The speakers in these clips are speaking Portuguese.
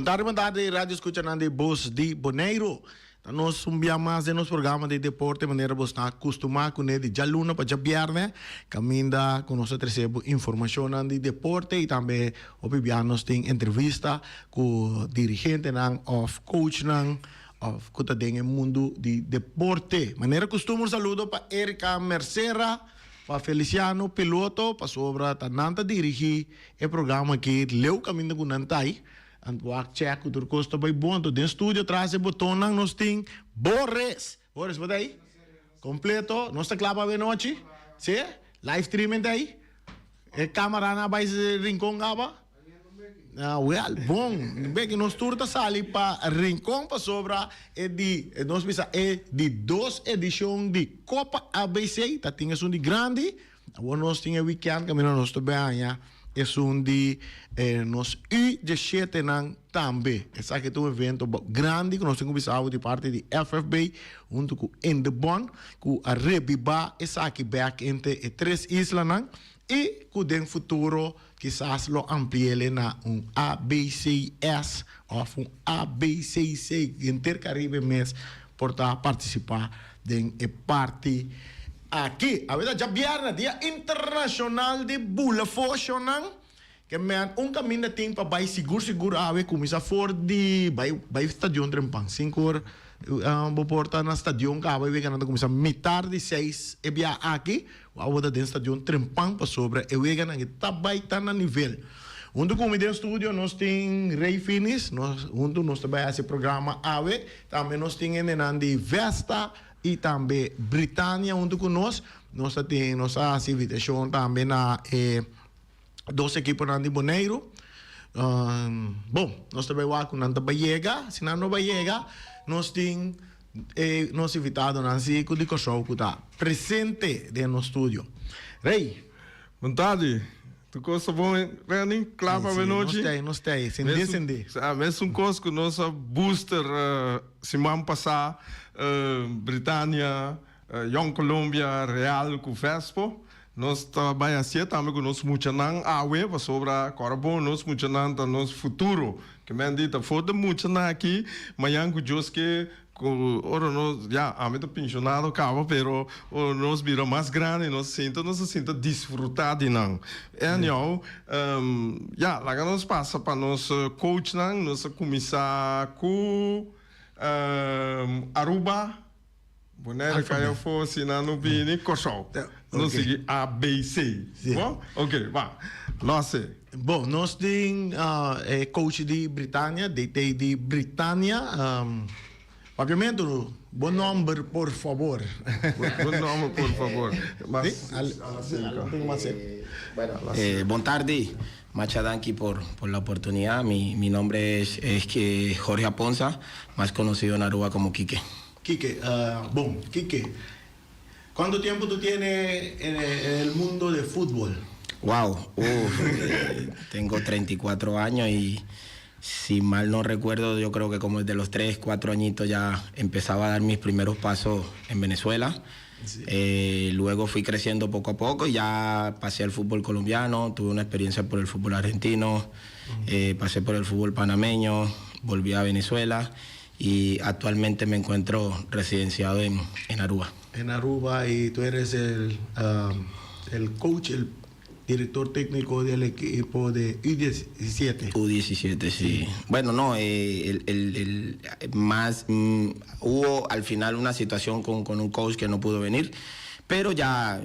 Boa tarde, rádio escuchando de Voz de Bonaire. Nós mais de nosso programa de deporte, maneira você está acostumado com ele de luna para viernes, caminha com nós recebemos informação de deporte e também nós tem entrevista com dirigente of coach of que está no mundo de deporte. Maneira costume saludo para Erika Mercera, para Feliciano Piloto, para sobra tananta dirigir o programa que leu caminho com Nantai. En wacht check hoe kosten bij Bonto. Den studio traz o botão não nos tem Boris. Boris, wat aí? Completo. Nós está claro para noite? Sim? Live streaming daí? E câmera na base rincón gaba? Ah, well, bom. Bem que nós turta sali para rincón para sobra nós bisa de 2 edições de Copa ABC. Tá tinha de grande. Agora nós tinha weekend caminho nós também já. É de nos U17 também. Esse aqui é um evento grande que nós temos visado de parte de FFB, junto com Indebon, com a Rebiba, esse aqui back entre 3 islas, e com o futuro, quizás lo amplíe na ABCS, ou ABCC, Intercaribe mês, por participar de parte. Aqui, a verdade, já viernes, Dia Internacional de Bulafocionan, que me caminho tem para vai seguro, a ver como isso for de vai estadion Trempang, 5 horas, porta na estadion, que vai ver que nada começa metade de 6, e bia aqui, a outra dentro estadion Trempang para sobre, e ver que nada tá vai tá na nível. Junto com o meu estúdio, nós temos Ray Finis, nós também esse programa AVE, também nós temos de Vesta, e também Britânia junto conosco. Nós temos nossa invitação também na 2 equipes de Bonaire. Bom, nós também vamos com Nanta Ballega. Se não vai chegar, nós temos nós invitados a Cico de Cochou que está presente no estúdio. Rei. Boa tarde. Tu gosta bom, Rani? Claro para a noite? Nós temos. Sende. Mesmo coisa que nossa booster semana passada, Britânia, Young Colombia, Real, com Vespo. Nós trabalhamos assim também com nós muito não a web sobre a carbono, nós muito não da nosso futuro. Que me dita foda muito não aqui, mas que Deus que ora nós já a meta pensionado acaba, pero nós vira mais grande, nós sinta desfrutar de não. Então, já lá que nós passa para nós coach não, nós começar com Aruba. Boné que eu fosse na Nubini, Cochou. Não segui ABC. Bom? Ok, vá. Nossa. Bom, nós temos coach de Britânia, DT de Britânia. Pagamento, bom nome, por favor. Bom nome, por favor. Buenas tardes. Machadanki por la oportunidad. Mi nombre es Jorge Aponza, más conocido en Aruba como Quique. Quique, Quique, ¿cuánto tiempo tú tienes en el mundo de fútbol? Wow, tengo 34 años y si mal no recuerdo, yo creo que como desde los 3, 4 añitos ya empezaba a dar mis primeros pasos en Venezuela. Sí. Luego fui creciendo poco a poco y ya pasé al fútbol colombiano, tuve una experiencia por el fútbol argentino, pasé por el fútbol panameño, volví a Venezuela y actualmente me encuentro residenciado en Aruba. En Aruba, y tú eres el coach, el director técnico del equipo de U17. U17, sí. Bueno, no, hubo al final una situación con un coach que no pudo venir, pero ya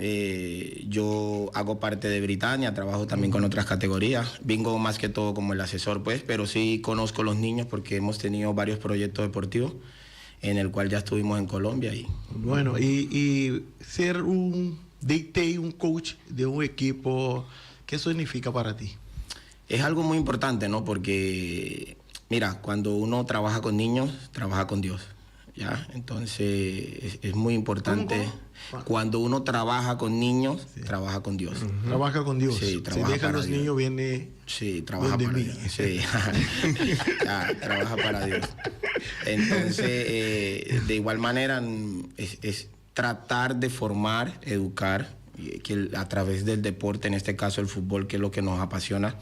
yo hago parte de Britania, trabajo también con otras categorías, vengo más que todo como el asesor, pues, pero sí conozco a los niños porque hemos tenido varios proyectos deportivos en el cual ya estuvimos en Colombia. Bueno, y ser un DT, un coach de un equipo, ¿qué significa para ti? Es algo muy importante, ¿no? Porque, mira, cuando uno trabaja con niños, trabaja con Dios, ¿ya? Entonces, es muy importante. ¿Cómo? Cuando uno trabaja con niños, sí, trabaja con Dios. Trabaja con Dios. Sí, trabaja si deja para los Dios. Niños, viene. Sí, trabaja para Dios. Sí. Ya, trabaja para Dios. Entonces, de igual manera, es tratar de formar, educar que a través del deporte, en este caso el fútbol, que es lo que nos apasiona,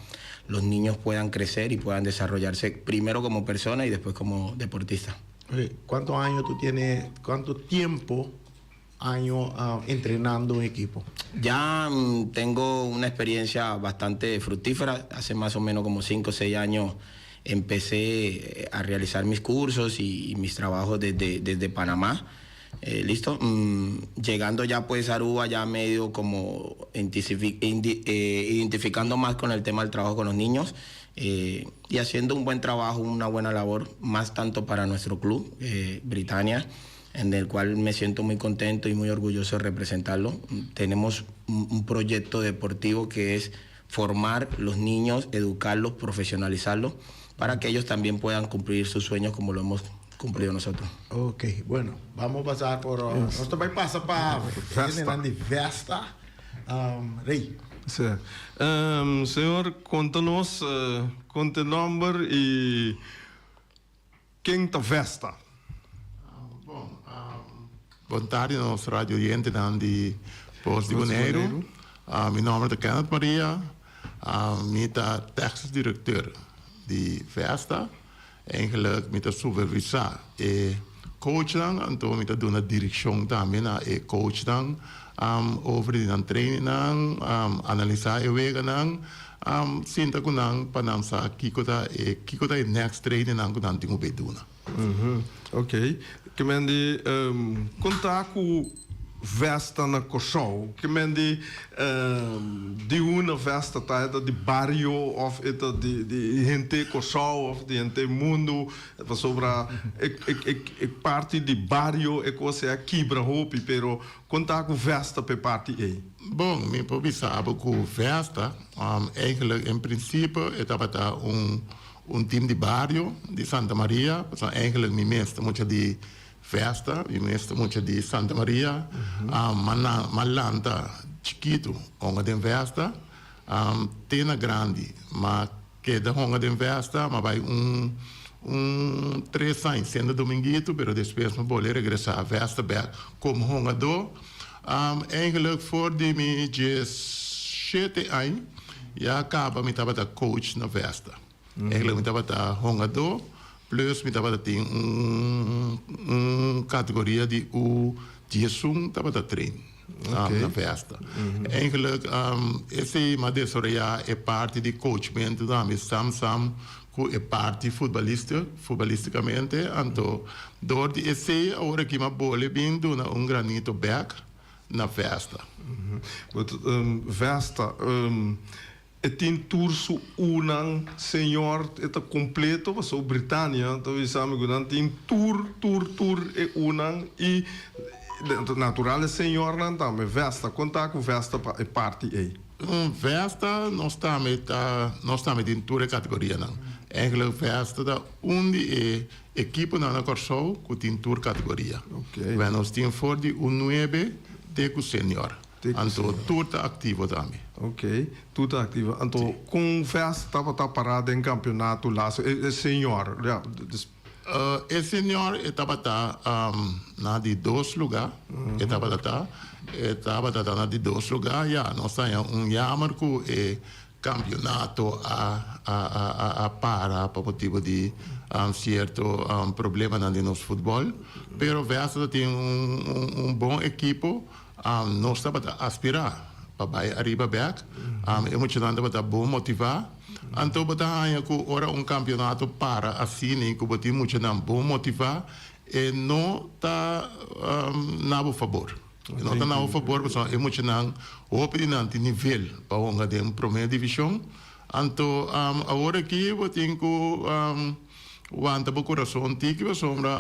los niños puedan crecer y puedan desarrollarse primero como persona y después como deportista. Oye, ¿cuántos años tú tienes, cuánto tiempo entrenando un equipo? Ya tengo una experiencia bastante fructífera. Hace más o menos como 5 o 6 años empecé a realizar mis cursos y mis trabajos desde Panamá. Listo. Llegando ya pues a Aruba, ya medio como identificando más con el tema del trabajo con los niños y haciendo un buen trabajo, una buena labor, más tanto para nuestro club, Britannia, en el cual me siento muy contento y muy orgulloso de representarlo. Tenemos un proyecto deportivo que es formar los niños, educarlos, profesionalizarlos, para que ellos también puedan cumplir sus sueños como lo hemos cumplido nosotros. Ok, bueno, vamos a pasar por... Nós também passa para de festa. Rei. Sim. Senhor, conta-nos conta o nome e quem está festa. Boa tarde, nosso rádio oriente de Poço de Bonaire. Meu nome é Kenneth Maria. Ik ben technisch directeur de festa. Eigenlijk met de supervisor en coach dan. En toen met de doen de direction dan met de coach dan. Over de training dan, analyseren de wegen dan. Sinta kunang panamsa kikota next training dan kunang tingo be doen. Ok. Que mendi contar com festa na Kosovo. Que mendi de uma festa tá de barrio of de gente Kosovo of de gente mundo sobre parte de barrio e coisa aqui para hopi, pero contar com festa pe parte aí. Bom, me provisava com festa. Eigenlijk in principe estava um time de barrio de Santa Maria. Eigenlijk me meeste moet je die festa, e mesmo muito de Santa Maria, Malanta, chiquito, onde tem festa, Tena grande, mas que da onde tem festa, mas vai 3 anos sendo dominguito, pero depois me vou regressar a festa back como onde do, eigenlijk voor die me 7 anos, já acaba me tava da coach na festa, eigenlijk me tava da onde do. Plus, me estava tem categoria de U11 estava da treino na festa. Eigenlijk, esse madesoria é parte de coachment também, sam é parte futbolisticamente. Então, door de esse agora que uma bola vindo na granito back na festa. Festa. Tem turso unang senhor eta completo para o Britânia, então sabe que tem tour e unang e natural é senhor não também festa, contar com festa é parte aí. Festa nós estamos em toda categoria não. Eigenlijk festa da onde é equipe na Kosovo que tem tour categoria. Okay. Nós temos for de U9 de com senior. Então tour está ativo também. Ok, tudo está ativo. Então, com festa estava parado em campeonato lá, é senhor. O senhor estava na de 2 lugares, estava na de 2 lugares, já nós temos jammer que campeonato para motivo de certo problema no nosso futebol, pero Vesta tem bom equipo, nós estamos a aspirar para arriba back, emocionante para bom motivar. Então, batanya ko ora campeonato para assim, que bati muito não bom motivar e não tá na favor. Não está na favor, porque é muito não opinante nível para onde tem primeira divisão. Então, agora aqui eu tenho o anta para coração tiki para sombra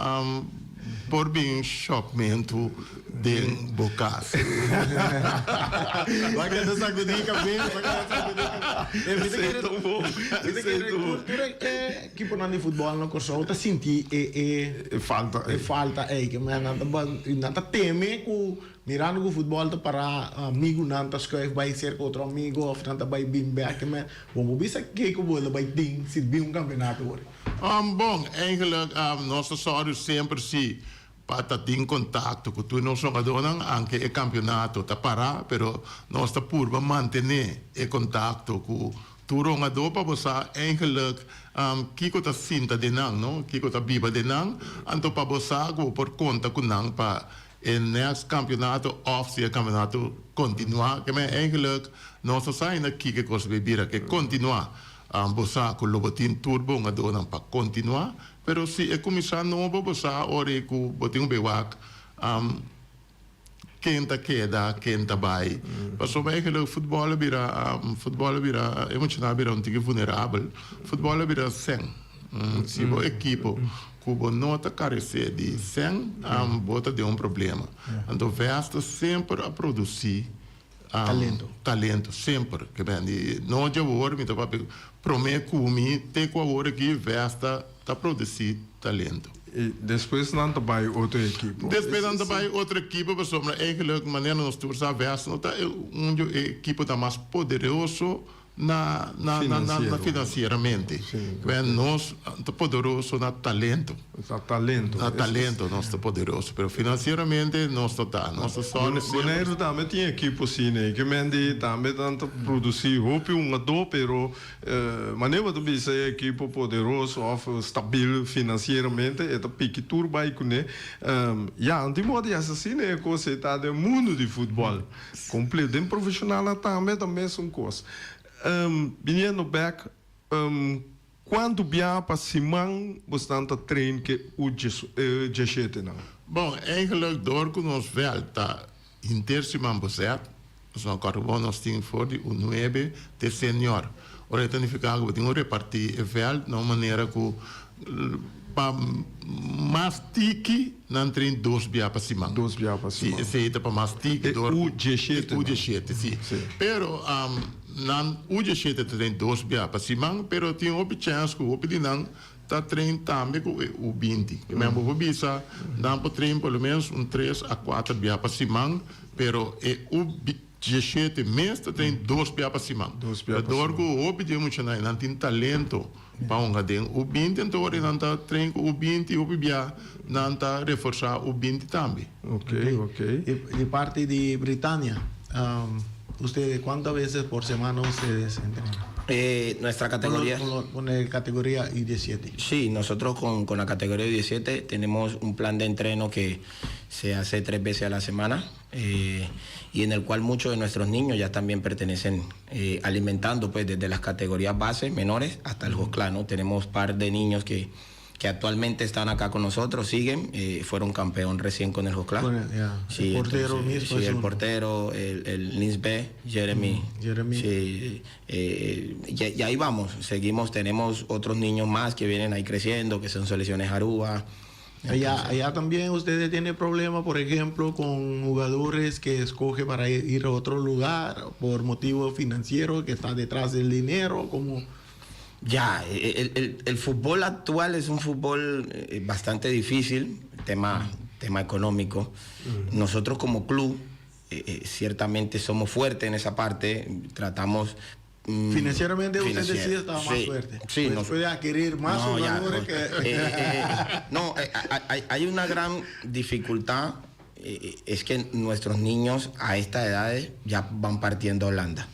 por bem chocamento de bocas. Vai que não sabe nem cabeça, vai que não sabe nem tão bom. Que por de futebol no Kosovo tá senti falta que mas nada teme que mirando o futebol tá para amigo nanta escreve vai ser com outro amigo ou nanta vai bem back mas vamos ver se que bola vai ding se bem campeonato agora. Bom, eigenlijk, nossa sorte sempre sim, para estar em contato com tu não jogadores, anche o campeonato está parar, pero nós está por manter o contato com tu jogador para você eigenlijk kiko ta sinta de nang, no? Kiko ta biba de nang, anto para você go por conta com nang para o next campeonato of se campeonato continuar, que é eigenlijk nós sai na kike cos bebira que continuar você com o lobotin turbo jogador para continuar, pero se é começar novo você ora com botin bewak quem queda, quem vai. Mas o eigenlijk futebol vira emocional vira tige vulnerável. Futebol vira sem. Se o equipo cubo nota carecer de sem, bota de problema. Então vesta sempre a produzir talento sempre que vem não já vou me topa prometo comi te com a hora que vesta tá produzir talento. E depois não vai outra equipe. Depois não vai outra equipe, mas sobre eigenlijk maneira nós todos a vesta não tá equipe tá mais poderoso na financeiramente. Nós tá poderoso na talento. Talento nós tá poderoso, pero financeiramente nós tá nós só Bonaire também tinha equipe assim, né? Que mende também tanto produzir roupa jogador, pero maneira de dizer equipe poderoso, ou stabil financeiramente, é tá pique tudo vai com né. Já antimodo assim né, coisa tá do mundo de futebol completo, profissional também são coisas. Vindo back, quando vier para Simão, bastante treino que o G7 não? Bom, eigenlijk door que nós velta inter Simão Bozet, nós carbono nós temos for o 9 de senior. Ora então fica que tem repartir vel de uma maneira que para mastique não treino dois via para Simão. Dois via para Simão. Se para mastique door o G7, sim. Pero nan o G7 tem dois via para Simão, pero tem uma chance que o opinião tá trein também com o 20. Que mesmo o bisa dá para trein pelo menos 3 a 4 via para Simão, pero o G7 mesmo tem 2 via para Simão. Dor que o opinião não tem talento para um gadem o 20, então não tá trein com o 20 o via não tá reforçar o 20 também. Ok. De parte de Britânia, ¿ustedes cuántas veces por semana ustedes entrenan? Nuestra categoría... Con la categoría I-17. Sí, nosotros con la categoría I-17 tenemos un plan de entreno que se hace 3 veces a la semana y en el cual muchos de nuestros niños ya también pertenecen alimentando pues desde las categorías base menores hasta el Josclá, ¿no? Tenemos par de niños que actualmente están acá con nosotros, siguen, fueron campeón recién con el Josclá. Sí, el portero mismo. Sí, el portero, el Lins B, Jeremy. Sí, y ahí vamos, seguimos, tenemos otros niños más que vienen ahí creciendo, que son selecciones Aruba. Allá también ustedes tienen problemas, por ejemplo, con jugadores que escoge para ir a otro lugar por motivo financiero, que está detrás del dinero, como... Ya, el fútbol actual es un fútbol bastante difícil, tema económico. Nosotros como club ciertamente somos fuertes en esa parte, tratamos... Financieramente usted decide estar más fuerte. Sí, pues puede adquirir más jugadores hay una gran dificultad, es que nuestros niños a esta edad ya van partiendo a Holanda.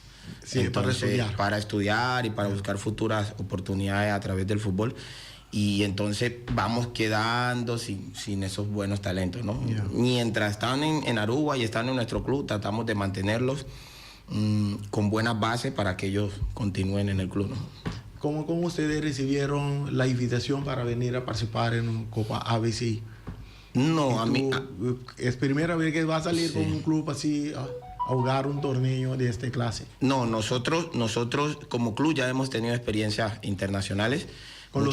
Sí, entonces, para estudiar y para buscar futuras oportunidades a través del fútbol. Y entonces vamos quedando sin esos buenos talentos, ¿no? Mientras están en Aruba y están en nuestro club, tratamos de mantenerlos con buenas bases para que ellos continúen en el club, ¿no? ¿Cómo ustedes recibieron la invitación para venir a participar en una Copa ABC? No, a mí... ¿Es primera vez que va a salir con un club así a jugar un torneo de esta clase? No, nosotros como club ya hemos tenido experiencias internacionales. Con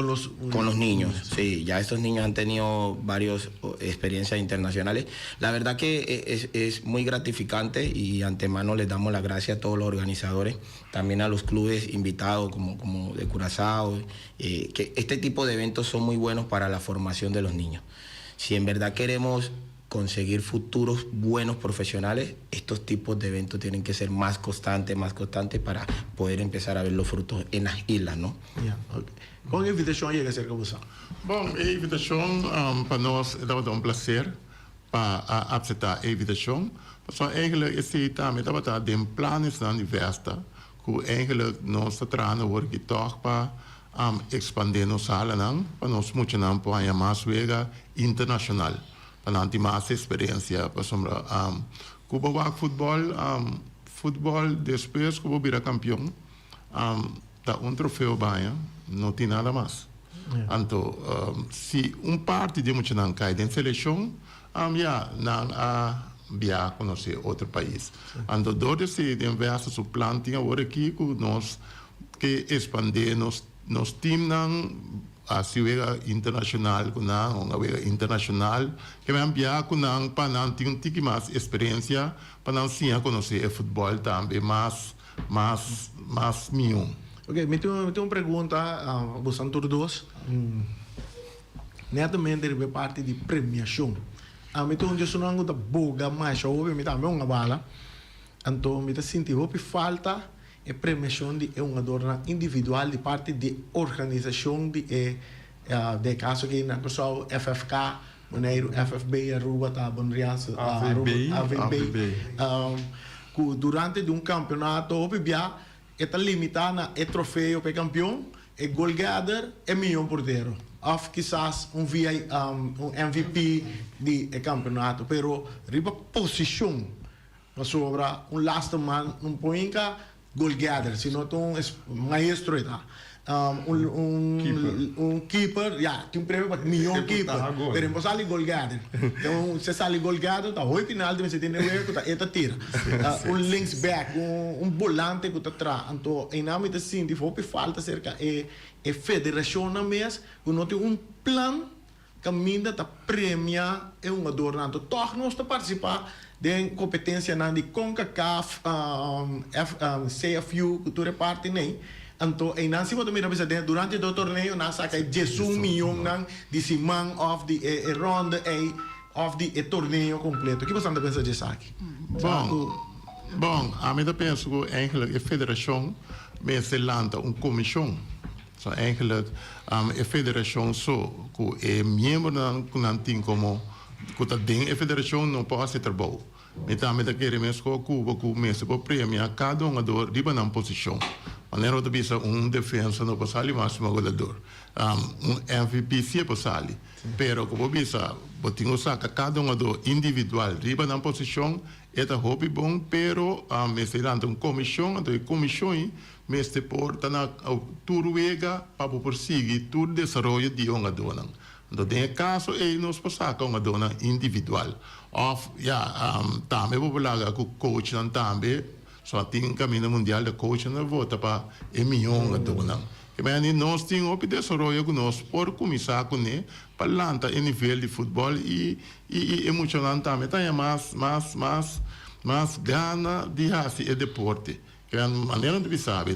los niños, sí, ya estos niños han tenido varias experiencias internacionales. La verdad que es muy gratificante y antemano les damos las gracias a todos los organizadores, también a los clubes invitados como de Curazao, que este tipo de eventos son muy buenos para la formación de los niños. Si en verdad queremos conseguir futuros buenos profesionales, estos tipos de eventos tienen que ser más constantes para poder empezar a ver los frutos en las islas, ¿no? Yeah, okay. Qual invitação chega a ser com você? Bom, a invitação para nós é um prazer para aceitar a invitação. Só eigenlijk is het daarmee dat we de plannen staan die versta, hoe eigenlijk nós tranen worden getocht para expandir nos salen, para nós moeten dan para mais wega internacional, para nanti mais experiência, para sombra Cuba wak futebol depois Cuba vira campeão, dá troféu banha, não tem nada mais. Então, se parte de muito não cai dentro da seleção, não via conhecer outro país. Então, dove se investe su plan tinha agora aqui que nós que expandir nos time não a ciudad internacional com uma vega internacional que vai enviar com para não ter um tique mais experiência para não sim conhecer o futebol também mais miúdo. Ok, me tenho uma pergunta a vocês todos. Netamente de parte de premiação. Me tenho um da boga mais ouve me também uma bala. Então me senti que falta a premiação de uma adorna individual de parte de organização de caso que na pessoa FFK, Bonaire, FFB, Aruba, Bonriança, AVB. Durante um campeonato, está limitada a troféu para campeão, e goal gather é milhão porteiro. Of quizás um MVP de campeonato, pero riba posição na sobra last man poinka goal gather, sino maestro está. Keeper, tem um prêmio para milhão keeper, pero não sale goal gather. Então, se sale goal gather, tá oi penalti, mas você tem que tira. Links back, volante que está atrás. Então, em nome de Cindy, foi falta cerca a federação na mesa, que não tem plan caminho da premia é adornado. Toch nós está participar de competência na de CONCACAF, CFU, que tu reparte nem. Então, em Nancy, você mira durante o torneio, nós saca 18 milhões de simão of the ronda of the torneio completo. O que você anda pensando disso aqui? Bom, a mim eu penso que eigenlijk a federação se lança comissão. So eigenlijk a federação só que é membro não tem como que tá dentro a federação não pode ser trabalho. Então, me querer mesmo Cuba que mesmo para premiar cada jogador de uma posição. Maneira de bisa defesa no passali máximo goleador. MVP sim passali. Pero como bisa, botinho saca cada jogador individual riba na posição, é hobby bom, pero me serando comissão, então comissão me este porta na turuega para perseguir todo desenvolvimento de jogador. Então, tem caso nós passamos com uma dona individual. Também vou falar com o coach também, só tem um caminho mundial de coach na volta para milhão de dona. Mas nós temos o desenvolvimento que nós por começar com ele para lançar o nível de futebol e emocionante também. Tem mais gana de fazer o deporte. Que a maneira de saber,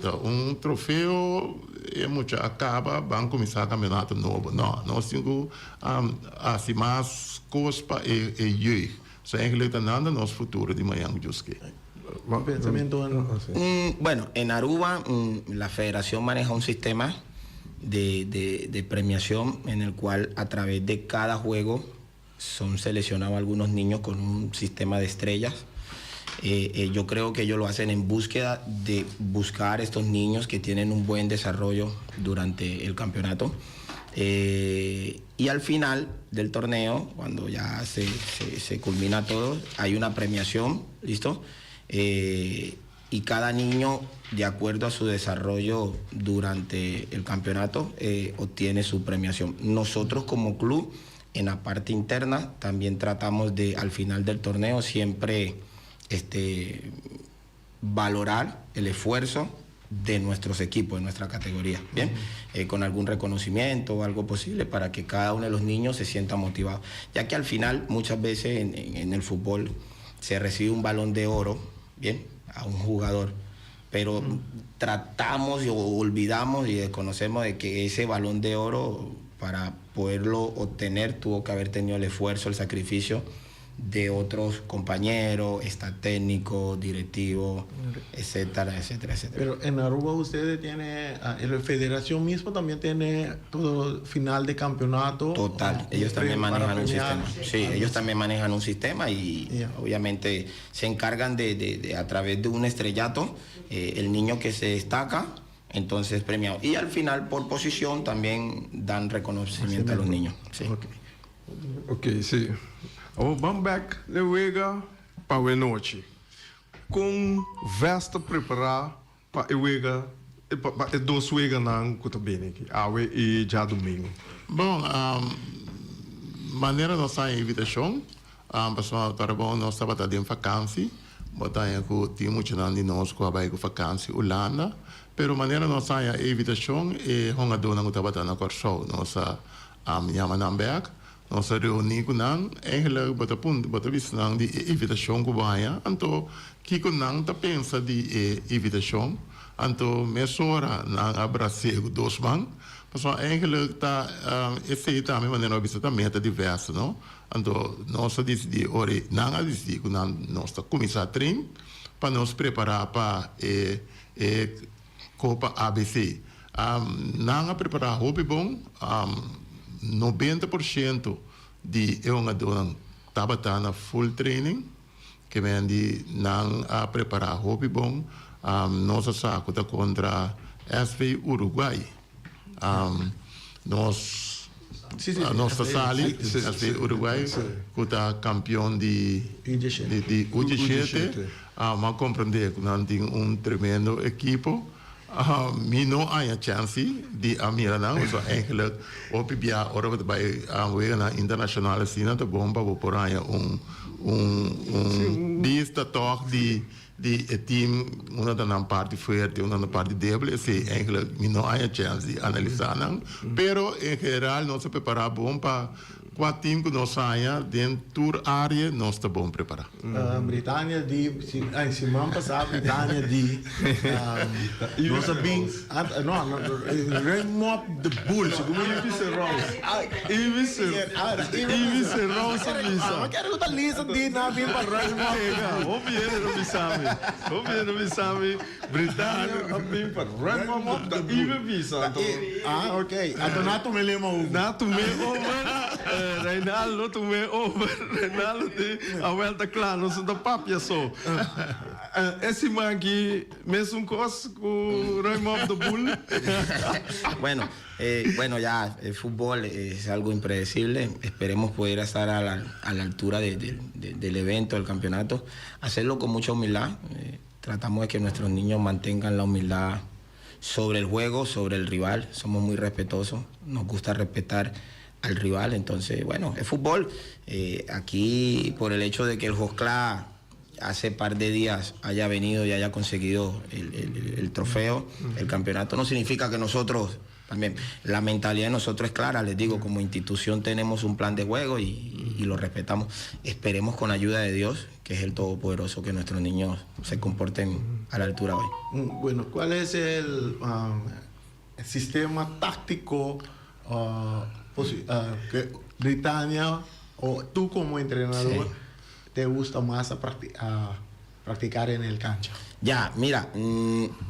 troféu é muito acaba, vão começar a campeonato novo. Não, nós temos assim mais coisas para e so eigenlijk dan nada nosso futuro de manhã juske. Bueno, en Aruba la federación maneja un sistema de premiación en el cual a través de cada juego son seleccionados algunos niños con un sistema de estrellas. Yo creo que ellos lo hacen en búsqueda de buscar estos niños que tienen un buen desarrollo durante el campeonato. Y al final del torneo, cuando ya se culmina todo, hay una premiación, ¿listo? Y cada niño, de acuerdo a su desarrollo durante el campeonato, obtiene su premiación. Nosotros como club, en la parte interna, también tratamos de, al final del torneo, siempre valorar el esfuerzo de nuestros equipos, de nuestra categoría, ¿bien? Con algún reconocimiento o algo posible para que cada uno de los niños se sienta motivado. Ya que al final, muchas veces en el fútbol se recibe un balón de oro, ¿bien? A un jugador, pero tratamos o olvidamos y desconocemos de que ese balón de oro, para poderlo obtener, tuvo que haber tenido el esfuerzo, el sacrificio de otros compañeros, staff técnico, directivo, etcétera, etcétera, etcétera. Pero en Aruba ustedes tienen, la federación mismo también tiene todo final de campeonato. Total, ellos también para manejan un premiar. sistema. Sí, ellos también manejan un sistema y Ya. obviamente se encargan de a través de un estrellato, el niño que se destaca, entonces premiado. Y al final, por posición, también dan reconocimiento a los niños. Sí. Ok, sim. Vamos back de Wega para o noite. Com vesta preparar para o Wega, para dois Wega não custa bem aqui. Awe e já domingo. Bom, maneira nossa invitação, pessoal, para bom nós estava em vacância, botar com o time de nós com a baia com vacância Holanda, pero maneira nossa invitação é honga dona com estava na corso, nossa Yamanamberg, nossa reunião com nang, eigenlijk bota vista nang de invitação com baia, então que com nang tá pensa de invitação, então mesora nang abraço com dois man. Pessoal, eigenlijk tá esse também maneira vista também é diverso, não? Então nós decidimos ore nanga decidimos nós começar a treinar para nos preparar para Copa ABC. Nanga preparar hobby bom, 90% de eu dona estava na full training, que vem de nang preparar hobby bom, nossa saco tá contra SV Uruguai. Nós nossa sali, SV Uruguai, que está campeão de U17, mas compreender que não tem tremendo equipo. Mi não há chance de amirar não, só eigenlijk op via ora bij na internationale scene te bomba por aí lista toch die het team una da nan parte fuerte, una da parte débil, esse eigenlijk mi não há chance de analisar não, pero em geral nós se preparar bom para quatro team que nós saia dentro da área nós está bom preparar. Britânia de semana passada Britânia de nossa bem Raymond the Bull como Ivice Rose Ivice Rose Lisa mas quero que Lisa de na bem para Raymond Ouvindo me sabe, Britânia bem para Raymond da Ivice. ok. Então nato me lembro Nato me Reinaldo, tu me over, Reinaldo, a vuelta claro, não sou da papia só. Esse man aqui, mesmo coisa com o Raymond do Bull. Bueno, ya el fútbol es algo impredecible. Esperemos poder estar a la altura del evento, del campeonato. Hacerlo con mucha humildad. Tratamos de que nuestros niños mantengan la humildad sobre el juego, sobre el rival. Somos muy respetuosos. Nos gusta respetar al rival. Entonces, bueno, es fútbol. Aquí, por el hecho de que el Joscla hace par de días haya venido y haya conseguido el trofeo, el campeonato, no significa que nosotros también, la mentalidad de nosotros es clara, les digo, como institución tenemos un plan de juego y lo respetamos. Esperemos con ayuda de Dios, que es el Todopoderoso, que nuestros niños se comporten a la altura hoy. Bueno, ¿cuál es el sistema táctico que Britania o tú como entrenador te gusta más a practicar en el cancha? Ya, mira,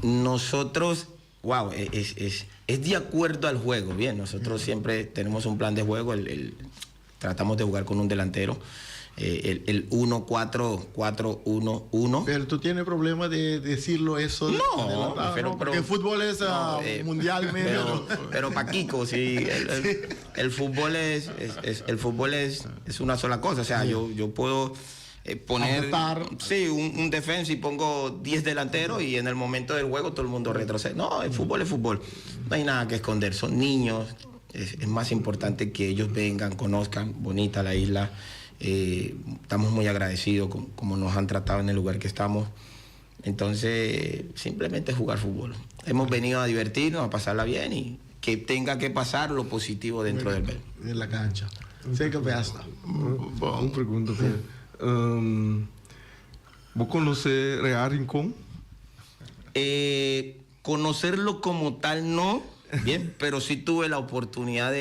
nosotros, wow, es de acuerdo al juego, bien, nosotros siempre tenemos un plan de juego, tratamos de jugar con un delantero, el 1-4-4-1-1. Pero tú tienes problema de decirlo eso. No, porque el fútbol es mundialmente. Pero para Kiko, sí, el fútbol es una sola cosa. O sea, yo puedo poner un defensa y pongo 10 delanteros y en el momento del juego todo el mundo retrocede. No, el fútbol es fútbol. No hay nada que esconder. Son niños. Es más importante que ellos vengan, conozcan. Bonita la isla. Estamos muy agradecidos con cómo nos han tratado en el lugar que estamos. Entonces, simplemente jugar fútbol. Hemos venido a divertirnos, a pasarla bien y que tenga que pasar lo positivo dentro del ver. De la cancha. Sé que basta. Uma pergunta. ¿Vos conocés Real Rincón? Conocerlo como tal no. Bien, pero sí tuve la oportunidad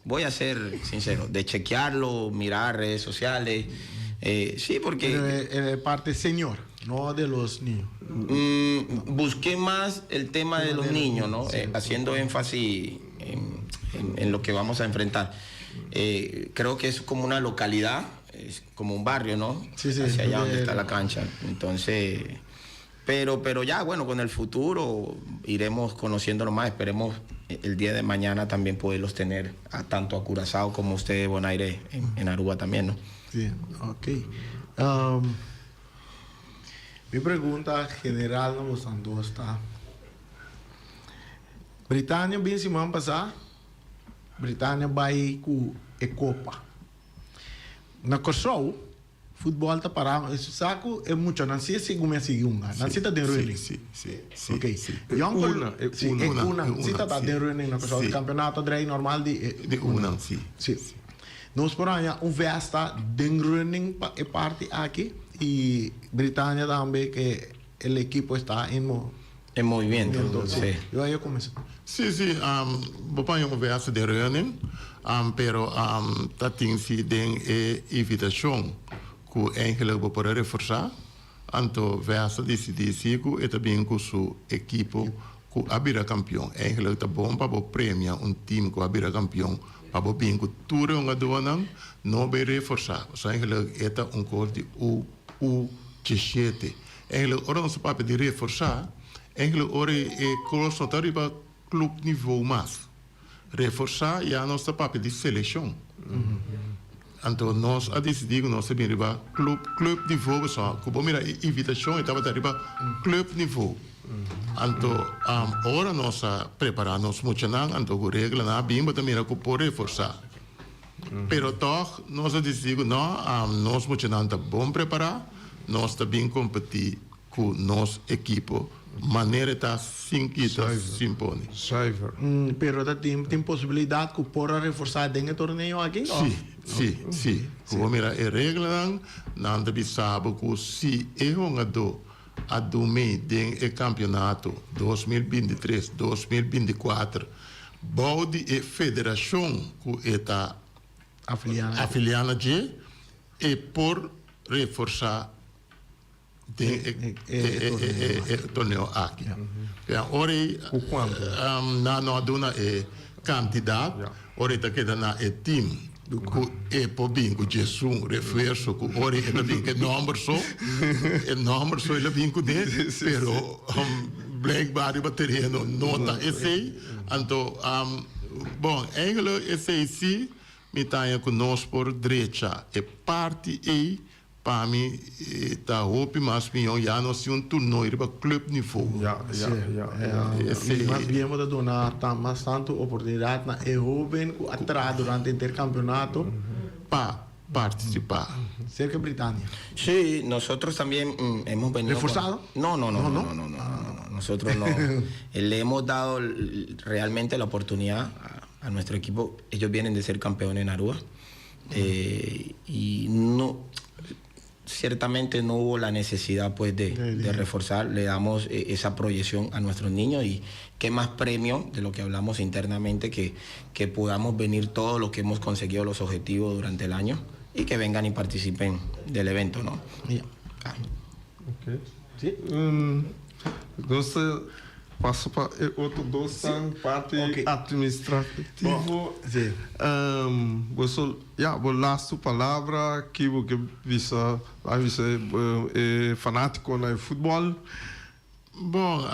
voy a ser sincero, de chequearlo, mirar redes sociales, Sí, porque Pero es parte senior, no de los niños. busqué más el tema de los niños, ¿no? Haciendo énfasis en lo que vamos a enfrentar. Creo que es como una localidad, es como un barrio, ¿no? Sí, hacia allá donde está la cancha. Entonces, pero ya, bueno, con el futuro iremos conociéndolo más. Esperemos el día de mañana también poderlos tener tanto a Curazao como ustedes, Bonaire, en Aruba también, ¿no? Sí, ok. Mi pregunta general nos andou está. Britânia, bem semana passada, Britânia vai com a Copa. Na Kosovo, futebol está parado. Esse saco é muito, não sei se como é segunda. Não sei se está de ruim. Sim. Ok. Una. Se está de ruim na Kosovo, campeonato é normal De una, sim. Sim. Nós por aí, vesta de running é parte aqui e Britânia também que o equipo está em En movimiento. sí. Sí. Eu começo. Sim, bopang yung verso de running, pero tating si den invitação que eigenlijk we poder reforçar, anto verso decidi ku eta bien ku su equipo ku abira campeão. Eigenlijk ta bom pa bo premia un team ku abira campeão, pa bo bien ku ture un aduanang no be reforçar. So eigenlijk eta un kool di U17. Eigenlijk ora ons papi di reforçar. Eigenlijk ore koos not arriba clubniveau mas. Reforçar ja nossa papel de seleção. Então nós a decidir nós também arriba clubniveau só. Como mira invitação estava arriba clubniveau. Então ora nós preparar nós muito não, então o regra na bimba também era por reforçar. Pero toch nós a decidir não, nós muito não tá bom preparar, nós também competir com nosso equipo. Maneira está cinquita simpone. Zuiver. Pero tem possibilidade que para reforçar dentro do torneio aqui? Sim. Como mira a regra não deve saber que se é a do mês do campeonato 2023-2024 bode a federação que está afiliada de e por reforçar o torneio aqui. Ora, na dona é candidato, ora está quedando na team que é por bingo Jesus reforço que ora é bingo número só é bingo dele, pero Blackberry bateria nota esse, então bom, eigenlijk esse sim me tá conosco por direita é parte e para mim está hope mas minha já não se torneio para club nível. Mas viemos de donar mais tanto oportunidade na jovem atrás durante o intercampeonato para participar. Cerca de Britania. Sí, nosotros también hemos venido. ¿Reforzado? No. Nosotros no. Le hemos dado realmente la oportunidad a nuestro equipo. Ellos vienen de ser campeones en Aruba. Y no. Ciertamente no hubo la necesidad pues de reforzar, le damos esa proyección a nuestros niños y qué más premio de lo que hablamos internamente que podamos venir todos los que hemos conseguido los objetivos durante el año y que vengan y participen del evento, ¿no? Ok. Sí. Entonces, passo para outro doção, parte administrativo. Sim. Vou last palavra que você é fanático no futebol. Bom,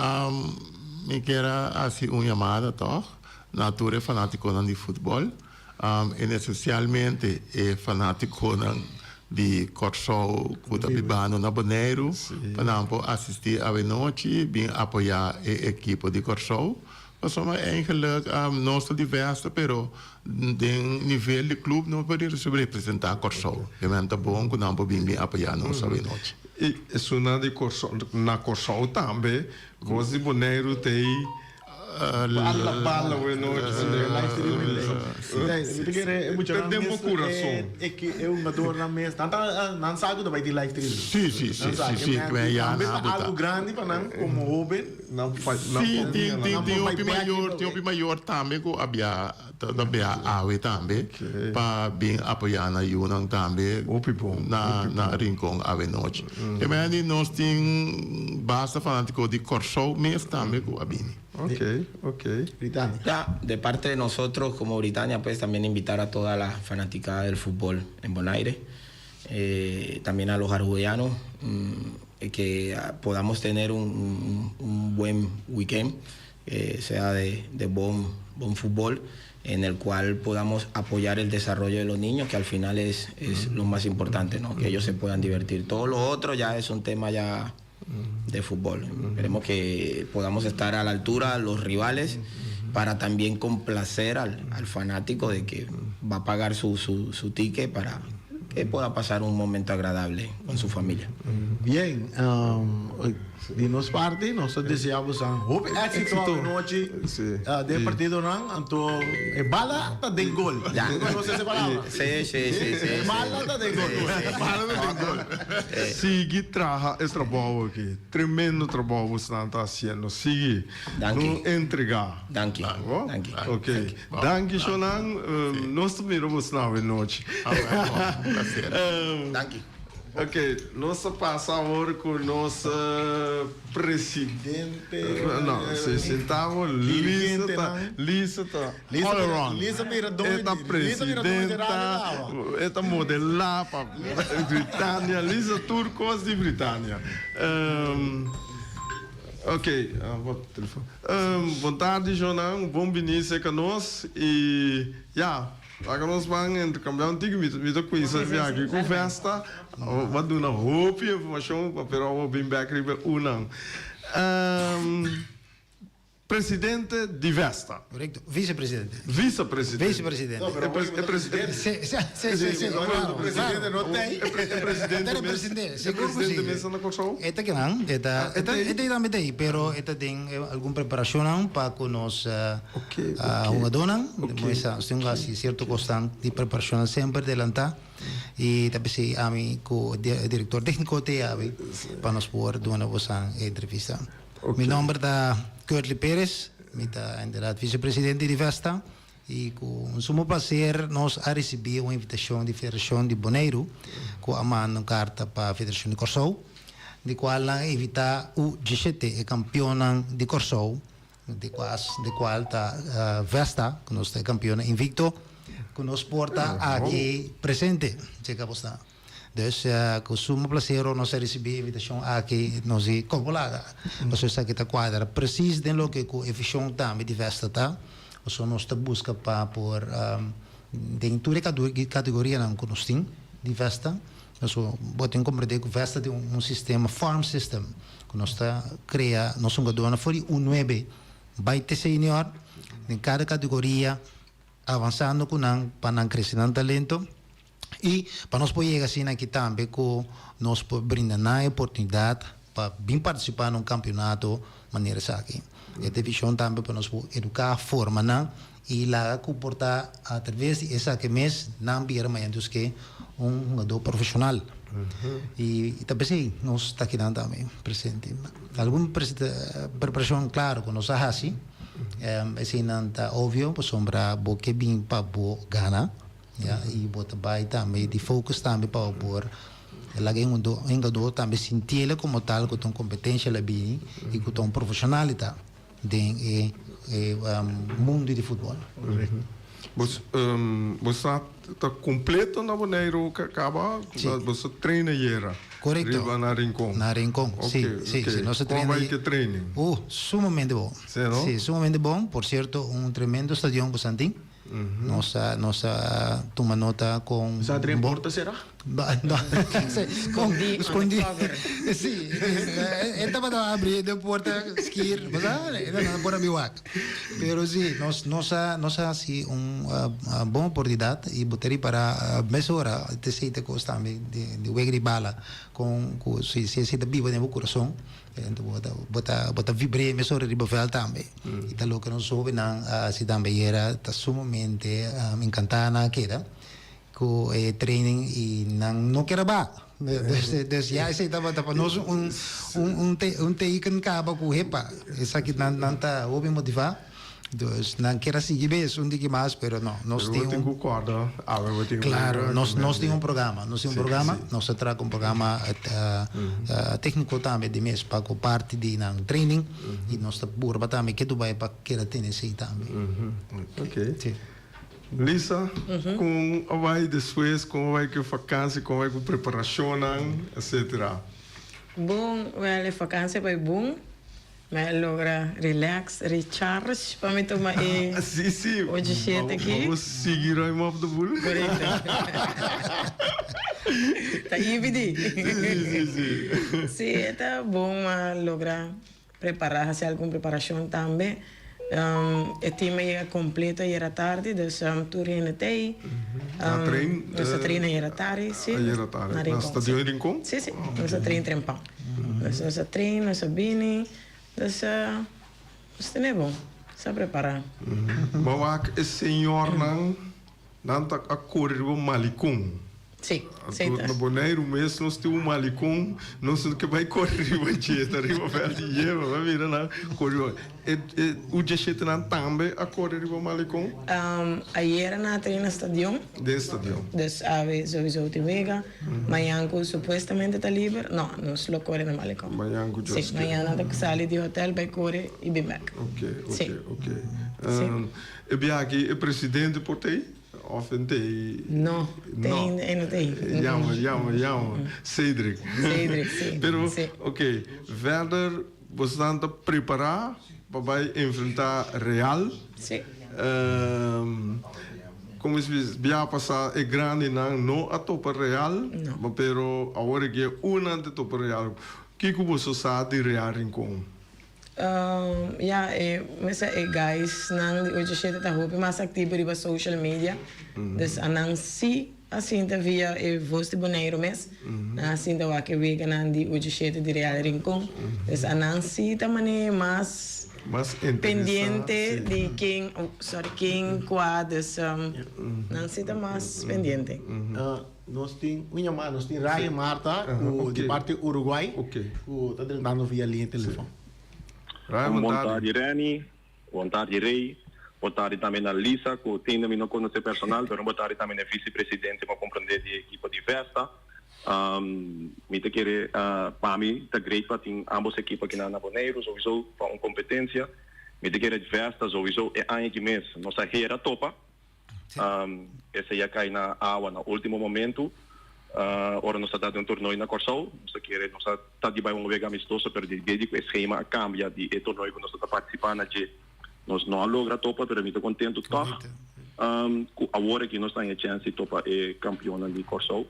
me quero assim uma chamada, tá? Natura fanático no futebol, e especialmente é fanático de Korsou, Cutabibano, na Bonaire, para assistir à noite, bem apoiar a equipe de Korsou. Nós somos eigenlijk nosso diverso, pero de nível de clube não podemos representar Korsou. Realmente bom que não podemos apoiar nossa noite. E isso na Korsou também, você Bonaire tem bala we noite perdemos coração é que eu me dou na mesa não sabe do vai de live stream sim algo grande para não como open tem maior também que havia também a AWE também, para bem apoiar na Yunnan também, na Rincon AWE Noite. E mas nós temos basta fanático de Corsou, mas também com a Bini. Ok. Britannia. Ya, de parte de nosotros como Britannia, pues también invitar a toda la fanaticada del fútbol en Bonaire, también a los arguellanos, que podamos tener un buen weekend, sea de buen fútbol, en el cual podamos apoyar el desarrollo de los niños, que al final es lo más importante, ¿no? Que ellos se puedan divertir. Todo lo otro ya es un tema ya de fútbol. Esperemos que podamos estar a la altura de los rivales para también complacer al fanático de que va a pagar su ticket para que pueda pasar un momento agradable con su familia. Bien, de nossa parte, nós desejamos um éxito à noite do partido, não? Então, bala está de gol. Não sei se palavra. Sí. Bala está de gol. Bala está de gol. Sigue esse trabalho aqui. Tremendo trabalho você está fazendo. Sigue. Danke. Não entregar. Danke. Danke. Ok. Danke, Shonan. Nós também vamos na noite. Danke. Ok, nós passamos agora com nosso presidente. Não, se sentamos, Lisa tá. Lisa vira doida. Esta presidenta, esta modelar para Britânia, Lisa Turcos de Britânia. Ok, boa tarde, Jonan. Bom início conosco e agora nós vamos intercambiar um pouco de coisa aqui com festa. Vamos dar uma roupa e informação para o bem back unang. Presidente di Vesta. Correcto. Vicepresidente. Vicepresidente. Vicepresidente. Presidente. Sì, claro. Presidente não tem. Presidente, seguro que sí. Esta que não, esta também tem, pero esta tem alguma preparação para que nós jogadores, mas tem assim certo constante de preparação sempre adelantar e também se a mim com o diretor técnico te ave para nós poder dar uma entrevista. Meu nome é Curtly Pérez, inderdaad vicepresidente de Vesta. E com sumo prazer, nós recebemos uma invitação da Federação de Bonaire, com a mão carta para a Federação de Corsou, de qual invita o GCT, campeão de Corsou, de qual está Vesta, que nós é campeão invicto, que nos porta aqui presente, chega a postar. Dus com sumo prazer nós recebemos a invitação aqui nós é cobrada. Nós está aqui quadra preciso de lo que com efficiência também de Vesta tá. Nós está busca para por dentro de categoria não conhecem de Vesta. Nós botamos compreender que Vesta tem sistema farm system que nós está cria nós somos dona foi 9 baita senior em cada categoria avançando com não para crescer talento. E para nós poder chegar assim aqui também, que nós brindamos a oportunidade para vir participar num campeonato maneira aqui. Esta visão também para nós educar, formar e lá comportar através de essa que mês não vier mais que jogador profissional. E também sim, nós está aqui também presente. Alguma preparação, claro, que nós fazemos assim, assim não está óbvio, para sombra que bem para Ghana. E bota vai também de focus também para o por lagi jogador também sentir como tal com tom competência lá bem e com tom profissionalidade dentro mundo de futebol. Você está completo na Bonaire que acaba? Você treina era? Correto. Na Rincon? Na Rincon, sim. Nosso treino. Como é que treina? Sumamente bom. Sim, sumamente bom. Por certo, tremendo estádio Santim. Nossa toma nota com... Você treina porta, será? Escondi. Sim. Ele estava a abrir a porta, esquir, mas não pode abrir o ar. Mas sim, nós assim, uma boa oportunidade e botar para melhorar a receita também de wegri bala com se receita viva no coração. Então bota vibrar melhor de bavel também. E tal que nós soube não se também era tá sumamente encantada naquela com training e não quer ba. Dus ja, sei tava para nós teken acaba com repa. Essa aqui não tá houve motivar. Dus dan quer seguir bem um dia mais, pero não, nós Pero temos concordo. claro, nós temos um programa, nós temos um programa técnico também de mês para parte de training e nós estamos também que tu vai para que ela tenha esse também. Ok. Sim. Lisa, como vai depois, como vai que vacância, como vai que preparação, etc. Bom, a vacância foi bom. Mas logra relax, recharge para me tomar Sim. hoje cedo aqui. Vamos seguir aí Mop the Bull. Correto. Tá evidente. Sim. Sim, tá bom lograr preparar-se alguma preparação também. O time é completo e era tarde, então tu renetei. Nossa treina era tarde, sim. Era tarde. Na estação de Rincon? Sim. Nossa treina trempão. Nossa treina, nossa bini. Dus isso é bom, se preparar. Mas o senhor não está a correr o malicum. Sim, No Bonaire mesmo nós temos malicum, nós que vai correr o jeito, arriba perto de eu, vai virar lá, correr. O jeito não também a correr o malicum? Ayer na treina estadião. De estadião. Dus ave sowieso te vega. Mañana supostamente está livre. Não, nós lo corre no malecão. Mañana just. Sim, mañana tá sali de hotel vai correr e bem back. Ok. E bem aqui, o presidente portei? Of tem? Não, não tem. Jammer. Cedric, sim. Pero, sim. ok, verder, você está preparar para enfrentar Real? Sim. Como se diz, já passar é grande não a topa Real, mas pero agora que é uma de topa Real. O que você sabe de Real Rincon? Mas guys, hoje cedo está mais ativo em social media. Dus anang si assim tá via voz de Bonaire mes, assim tá o que vega nandi hoje cedo de Real Rincon. Dus anang si também mais pendiente de quem quadros, não si tá mais pendiente. Nós temos Ryan Marta, de parte Uruguai, que está tentando via linha de telefone. Boa tarde, Reni. Boa tarde, Rei. Boa tarde também a Lisa, que ainda não conhece personal, mas boa tarde também a vice-presidente para compreender de equipa de festa. Me te querer, para mim, está great para ter ambas equipas aqui na Bonaire, sowieso para uma competência. Me te querer de festa, sowieso é ano que mês. Nossa rei topa. Essa ia cair na água no último momento. Ora nós está dando torneio na Corsol, nós está de baixo vega amistoso, pero desde que o esquema cambia de torneio que nós está participando, nós não logra topa, pero me estou contente tá. Agora que nós temos a chance de topa é campeão de Corsol.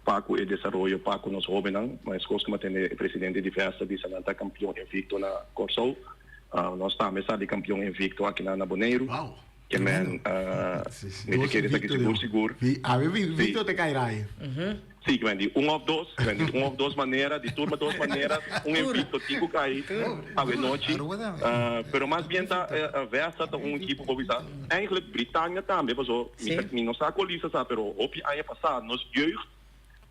Paco é desenvolvimento, Paco nós jovens, mas como tem o presidente de festa de Sananta campeão invicto na Corsol, nós também sabe campeão invicto aqui na Bonaire. Que man, me quer estar aqui seguro. Victor te cairá aí. Sim, que vendi uma ou duas maneiras, de turma duas maneiras, invicto, cinco cair, a noite. Pero mais bem tá a versa tá equipe para visar. Eigenlijk Britânia também, mas o não sabe qual isso, sabe, pero o ano passado nós jeugd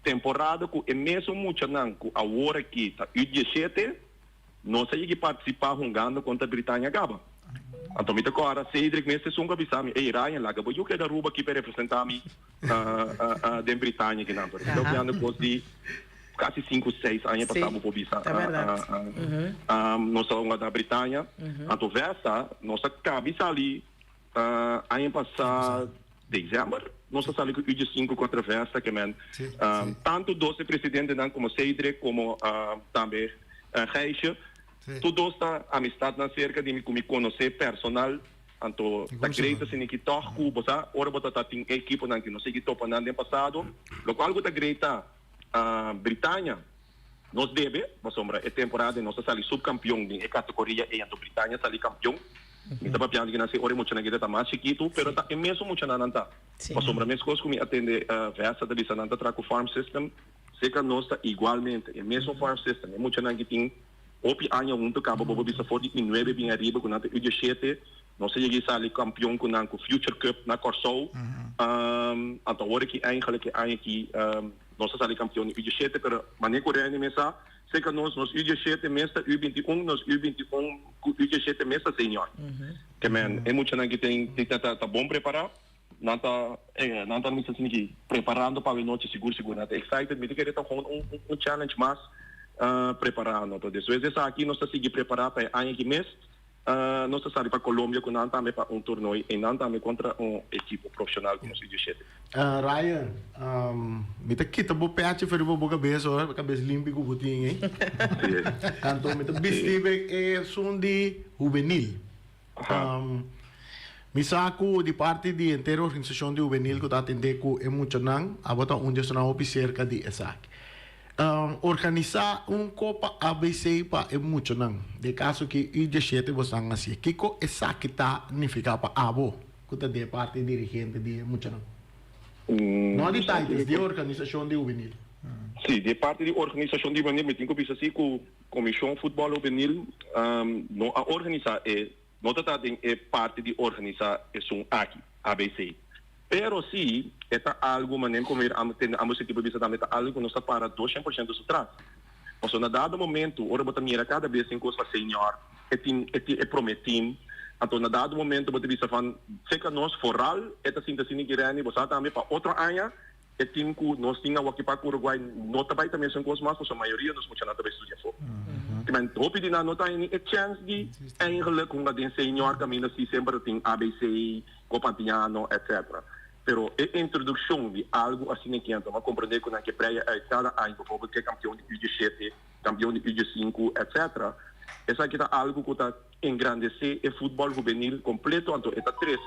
temporada com é mesmo muito não com a hora que tá U17, nós aí que participar jogando contra a Britânia acaba. Então, me agora, Cedric, me se sunga bisami, Ryan, lá, eu vou querer rouba aqui para representar me da Britânia que não. Então, que ando depois de quase 5, 6 anos passamos por bisa. Nós somos da Britânia. Então, versa, nós acabamos ali ano passado dezembro, nós saímos com o U5 contra versa que man. Tanto 12 presidentes como Cedric como também Reisha. Tudo está amistade na cerca de me conhecer personal, então da greita se que toca Cuba, sa, ora bota tá tem equipe não que não sei que topa não ano passado, lo qual da greita Britânia, nós deve, mas sombra é temporada nós sali subcampeão de categoria e então Britânia sali campeão, me estava pensando que não sei ora muito na guita mais chiquito, pero tá é mesmo muito na nanta, mas sombra mesmo coisa que me atende versa da bisa nanta traco farm system, sei que nós está igualmente, é mesmo farm system, é muito na que tem Opi ano um to cabo bobo bisa for de 9 bem arriba com nada U17 nós cheguei ali campeão com o Future Cup na Corsol então agora que eigenlijk ano que nós saímos campeão de U17, pero maneira correta mesa, sei que nós U17 mesa, U21, nós U21, U17 mesa senior. Que man, é muito que tem tá bom preparado. Não tá me sentindo aqui preparando para a noite seguro, né? Tá excited, me querer tá com um challenge mais preparando. Então, depois dessa aqui nós estamos seguindo preparado para ano que mês. Nós estamos para Colômbia com nós também para torneio e nós também contra equipe profissional como se diz. Ryan, me tá aqui, tá bom peixe, foi bom cabeça, cabeça limpa com botinho, hein? Então, me tá bistive é sundi juvenil. Mi saco de parte de inteira organização de juvenil que está atendendo com emocional, a botar onde está na cerca de ESAC. Organizar Copa ABC para emocional. De caso que o 17 você está assim, que co ESAC está significa para abo, que está de parte dirigente de emocional. Não de titles, de organização de juvenil. Sim, de parte de organização de juvenil, me tenho que pensar assim com comissão futebol juvenil, não a organizar não é parte de organizar um aqui, ABC. Pero sim, é algo maneiro como a música tipo de também algo que não está para 200% do trás. Mas na dado momento, ora botar mira cada vez em coisa senior, é prometim. Então na dado momento botar visa van, sei que nós foral, é assim que reni, você também para outra área, é tim que nós tinha aqui para Uruguai, não também também são coisas mais, mas a maioria nós muito nada estudar fora. Men hoop je dat nota een chance die eigenlijk omdat een senior caminho si sempre tem ABC, Copantiano, etc. Pero a introdução de algo assim que então, mas compreender que na que praia é cada ano, bijvoorbeeld que é campeão de U17, campeão de U5, etc. Essa aqui é algo que está engrandecer o futebol juvenil completo, então está 13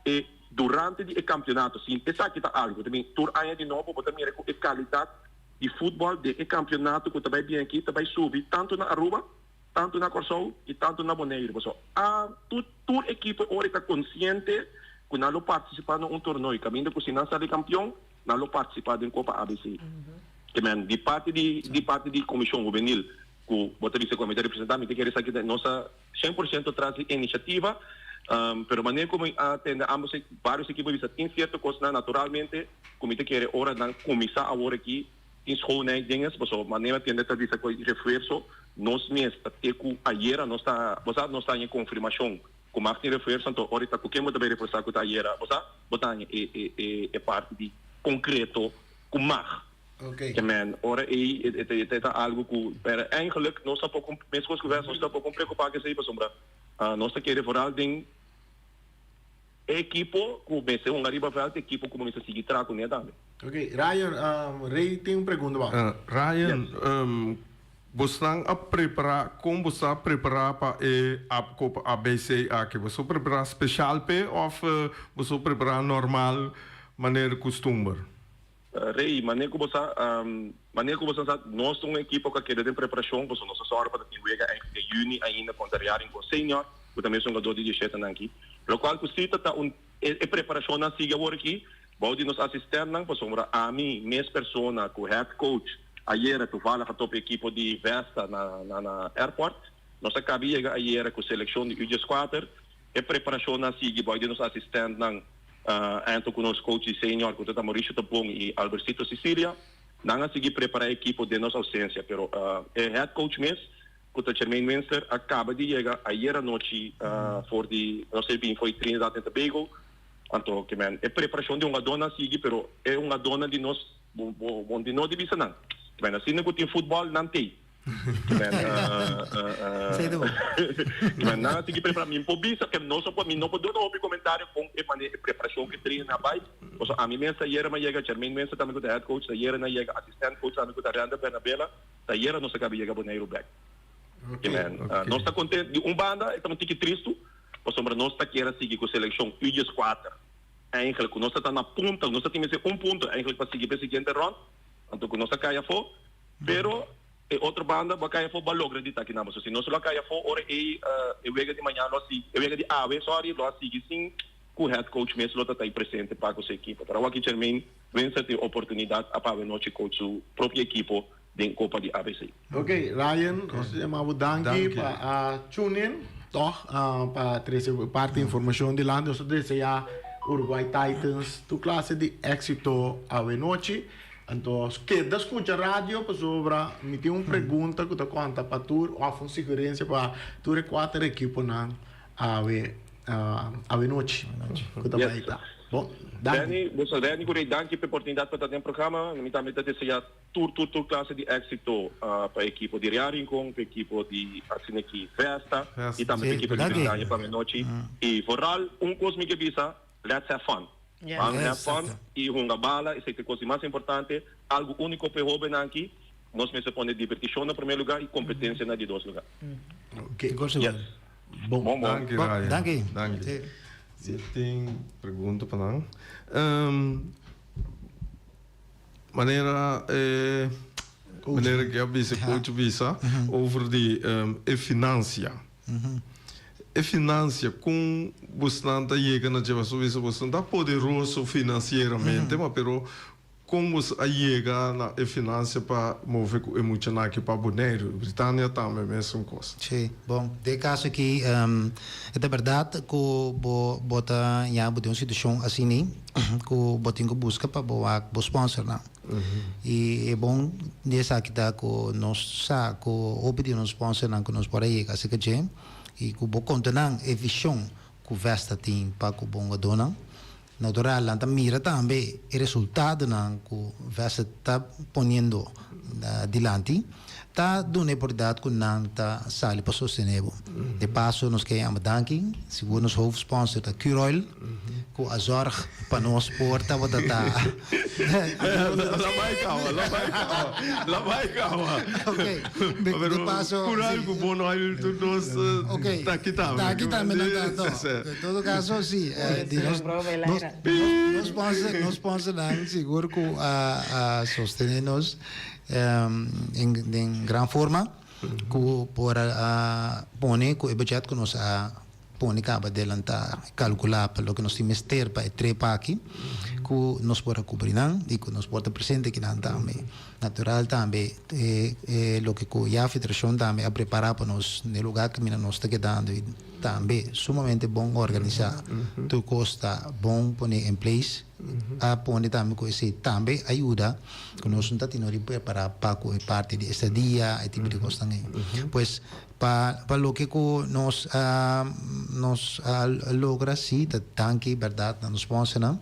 e durante o campeonato, sim, essa aqui é algo também, por ano de novo, também é qualidade de futebol de campeonato que também vem aqui, também subir tanto na Aruba, tanto na Corsol e tanto na Bonaire. Toda equipe agora está consciente que não participa em torneio, caminho que se não sai campeão, não participa em Copa ABC. De parte de comissão juvenil, que botar isso como representante, que quer dizer que nossa 100% traz iniciativa, pero maneira como atende ambos vários equipes, tem certa coisa naturalmente, como quer hora de começar agora aqui in schoonheid dingen, so maneira atende tá disse que reforço, nós mesmos até que ayer nós está em confirmação, como tem reforço, então ahorita que quem também reforçar que ayer, botar é parte de concreto com mar. Okay. Que men, ora é algo que para eigenlijk nós está pouco mesmo que nós está pouco preocupado que isso sombra. Nós está querer foral tem equipo que bem um arriba verde equipo como isso seguir traco né também. Ok, Ryan, Ray tem uma pergunta. Ryan, você está a preparar, como você está a preparar para a Copa ABC aqui? Você está preparar especial ou você preparar normal, maneira costume? Ray, maneira que você nós somos uma equipa que quer ter preparação, você não só para ter wega em junho ainda contrariar em senior, que também são jogadores de 17 aqui. Lo qual que cita tá preparação na siga agora aqui. Bauди nos assistentes, porque a mim, minhas pessoas, com o head coach, ayer tu fala que a top equipe de Vesta na airport, nós acabamos de ayer com a seleção de U14, e preparação na SIG, baudi nos assistentes, então com os coaches senior, com o Mauricio Tapong e Albertito Sicilia, não a seguir preparar a equipe de nossa ausência, pero o head coach mesmo, com o Jermaine Winster, acaba de chegar ayer à noite, não sei bem, foi Trinidad e Tobago. Então, que men, é preparação de uma dona sigue, pero é uma dona de nós, onde não devia ser não. Que men, assim que tem futebol não tem. Que men, Sei do. que men, não sigue preparar mim por bisa, que não só para mim não pode dar um comentário com a preparação que treina na base. Ou seja, a mim mesmo sair mas chega Jermaine mesmo também com o head coach, sair na chega assistente coach também com a Randa Bernabela, sair não se acaba chega Bonaire back. Que men, nós está contente de banda, estamos tique triste. Porque nós está querendo seguir com a seleção U14. Eigenlijk, nós está na ponta, nós temos ponto, eigenlijk para seguir para a seguinte ronda. Então, nós está caia fora, pero outra banda vai cair fora, vai logo acreditar que não. Se nós lá caia fora, ora eu vega de manhã, eu vega de ave, sorry, lá sigue sim, com o head coach mesmo, lá está aí presente para a sua equipe. Para o aqui, Jermaine, vem ter oportunidade a para noite coach sua própria equipe de Copa de ABC. Ok, Ryan, nós temos danke para tune in. Toch, para trazer parte da informação de lá, nós desejamos Uruguai Titans, tu classe de éxito a noite. Entonces, queda escucha radio para sobre, me tiene una pregunta que te cuenta para tu, o una sugerencia para tu cuatro equipos a ver noche. Que te vai estar. Bom, Danny, Danny, goedemiddag, dank je oportunidade para estar no programa. Me também está dizendo tour classe de éxito para a equipe de Riarincon, para a equipe de assim aqui Festa, e também para a equipe de Britânia para a noite. E vooral, coisa que bisa, let's have fun. Yes. Vamos have fun e uma bala, isso é a coisa mais importante. Algo único para o jovem aqui, nós me põe divertição no primeiro lugar e competência na de dois lugares. Ok, Yes. bom. Dank je, Ryan. Dank je. Dank je. Eu tenho pergunta para nós. Maneira que a bisa coach bisa over de financia. Financia com bastante chega na jeva sobre bastante poderoso financeiramente, mas pero como a chega na financia para mover com emocional que para Bonaire, Britânia também é mesmo coisa. Sim, bom, de caso aqui, é verdade que o bota já botar uma situação assim, que o botinho busca para boa sponsor não. E é bom nessa aqui tá que nós sabe que o pedir um sponsor não que nós pode ir assim que já e que o bom conta não é visão que o Vesta tem para que o bom dona. Natural, lá mira também o resultado que o Vesta está ponendo adiante, está dando oportunidade que não está saindo para sostener. De passo, nós queremos danke, segundo nos hoofdsponsor da Curoil, que a zorg para nós porta wat dat Lá vai calma. Ok, de passo. Curar com bom oil todos. Ok, tá aqui tá. Tá aqui também não tá. Em todo caso, sim. Nós sponsor não seguro que a sostener nós em grande forma, que por pone que o budget que nós pone acaba de adelantar, calcular para o que nós temos ter para trepa aqui, que nós pode cobrir e que nós pode presente aqui também. Natural também, o que a federação também a preparar para nós no lugar que nós está quedando e também sumamente bom organizar, tu costa bom pôr em place, a pôr também com esse também ajuda que nós não temos de preparar para a parte de estadia e tipo de coisa também. Pois para o que nós logra sim, tanque verdade nos sponsor